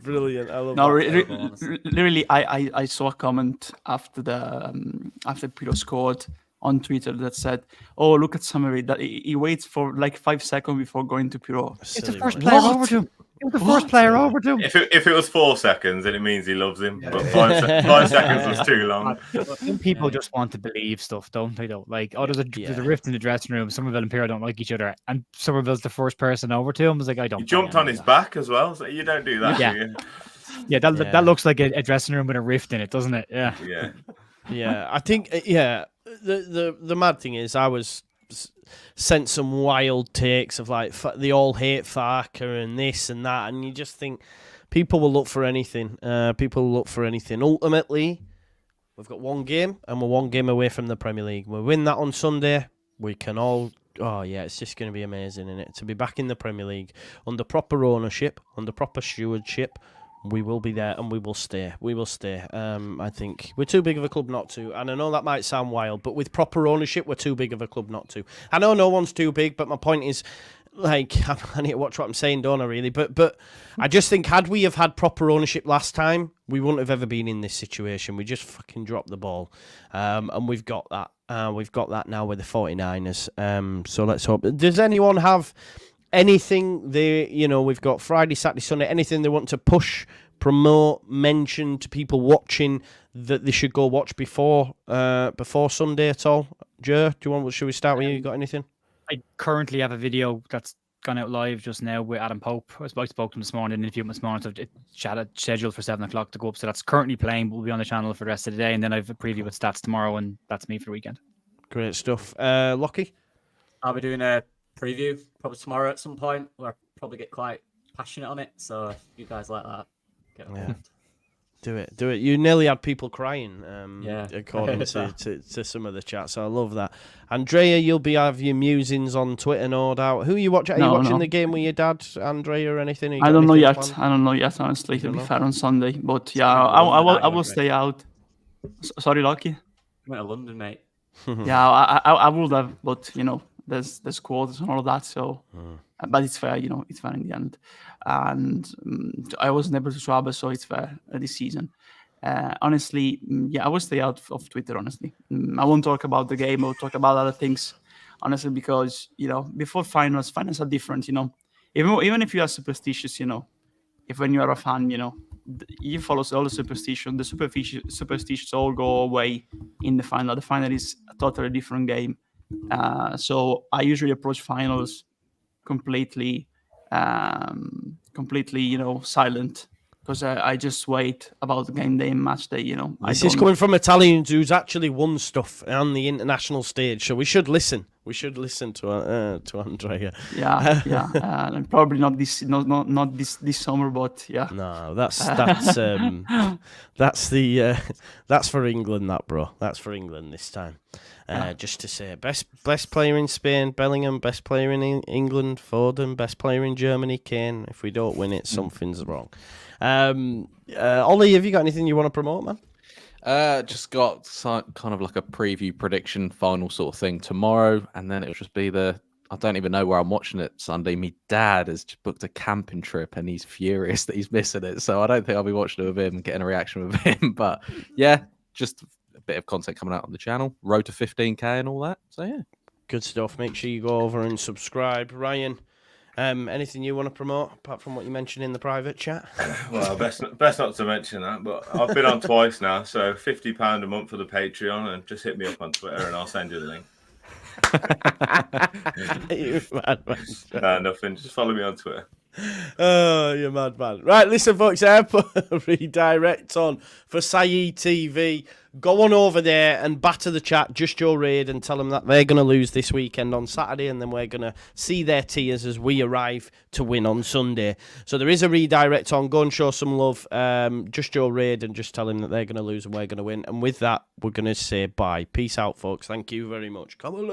[SPEAKER 1] Brilliant. I love
[SPEAKER 3] that. Really, I saw a comment after Pirlo scored on Twitter that said, "Oh, look at Summary. That he waits for like 5 seconds before going to Pirlo."
[SPEAKER 2] It's the first player over to him. It was the first player over to him.
[SPEAKER 5] If it was 4 seconds, then it means he loves him. But 5 seconds was too long.
[SPEAKER 2] Some people just want to believe stuff, don't they? Though, like, there's a rift in the dressing room. Somerville and Pirlo don't like each other, and Somerville's the first person over to him. Was like, I don't.
[SPEAKER 5] He jumped on his back as well. So you don't do that.
[SPEAKER 2] Yeah,
[SPEAKER 5] do you?
[SPEAKER 2] Yeah, that looks like a dressing room with a rift in it, doesn't it? Yeah.
[SPEAKER 1] Yeah. I think the mad thing is I was sent some wild takes of like they all hate Farker and this and that, and you just think people will look for anything. Ultimately, we've got one game, and we're one game away from the Premier League. We win that on Sunday, we can all. Oh yeah, it's just going to be amazing, isn't it? To be back in the Premier League under proper ownership, under proper stewardship. We will be there and we will stay. I think we're too big of a club not to. And I know that might sound wild, but with proper ownership, we're too big of a club not to. I know no one's too big, but my point is, like, I need to watch what I'm saying, don't I, really? But I just think had we have had proper ownership last time, we wouldn't have ever been in this situation. We just fucking dropped the ball. And we've got that. We've got that now with the 49ers. So let's hope. Does anyone have anything we've got Friday, Saturday, Sunday, anything they want to push, promote, mention to people watching that they should go watch before Sunday at all? Joe, should we start with you? You got anything?
[SPEAKER 2] I currently have a video that's gone out live just now with Adam Pope. I spoke to him this morning, interviewed him this morning, so it's scheduled for 7 o'clock to go up. So that's currently playing, but will be on the channel for the rest of the day. And then I have a preview with stats tomorrow, and that's me for the weekend.
[SPEAKER 1] Great stuff. Lockie?
[SPEAKER 6] I'll be doing a preview probably tomorrow at some point, where I probably get quite passionate on it. So if you guys like that, get involved.
[SPEAKER 1] Do it. You nearly had people crying, according to some of the chats. So I love that. Andrea, you'll have your musings on Twitter, no doubt. Who are you watching? Are you watching the game with your dad, Andrea, or anything?
[SPEAKER 3] I don't know yet. Honestly, to be fair, on Sunday. But yeah, I will stay out. Sorry, Lucky.
[SPEAKER 6] I went to London, mate.
[SPEAKER 3] I would have, but there's quotas and all of that. So, but it's fair, it's fair in the end. And I wasn't able to travel, so it's fair this season. Honestly, I will stay out of Twitter. Honestly, I won't talk about the game. I'll talk about other things. Honestly, because before finals are different. Even if you are superstitious, if when you are a fan, you follow all the superstition. The superstitions all go away in the final. The final is a totally different game. So I usually approach finals completely, silent, because I just wait about game day and match day.
[SPEAKER 1] This is coming from Italians who's actually won stuff on the international stage, so we should listen. We should listen to Andrea.
[SPEAKER 3] Yeah. And probably not this summer, but yeah.
[SPEAKER 1] No, that's for England, that bro. That's for England this time. Just to say, best player in Spain, Bellingham. Best player in England, Foden. Best player in Germany, Kane. If we don't win it, something's wrong. Ollie, have you got anything you want to promote, man?
[SPEAKER 4] Just got kind of like a preview prediction final sort of thing tomorrow, and then it'll just be I don't even know where I'm watching it Sunday. My dad has just booked a camping trip and he's furious that he's missing it, so I don't think I'll be watching it with him, getting a reaction with him. But yeah, just a bit of content coming out on the channel, road to 15k and all that. So yeah,
[SPEAKER 1] good stuff. Make sure you go over and subscribe. Ryan, anything you want to promote apart from what you mentioned in the private chat?
[SPEAKER 5] Well, best not to mention that, but I've been on twice now, so £50 a month for the Patreon, and just hit me up on Twitter and I'll send you the link.
[SPEAKER 1] You mad man.
[SPEAKER 5] Nothing. Just follow me on Twitter.
[SPEAKER 1] Oh, you mad man. Right, listen, folks, I put a redirect on for Saeed TV. Go on over there and batter the chat, Just Your Raid, and tell them that they're going to lose this weekend on Saturday, and then we're going to see their tears as we arrive to win on Sunday. So there is a redirect on. Go and show some love. Just Your Raid, and just tell them that they're going to lose and we're going to win. And with that, we're going to say bye. Peace out, folks. Thank you very much. Come on,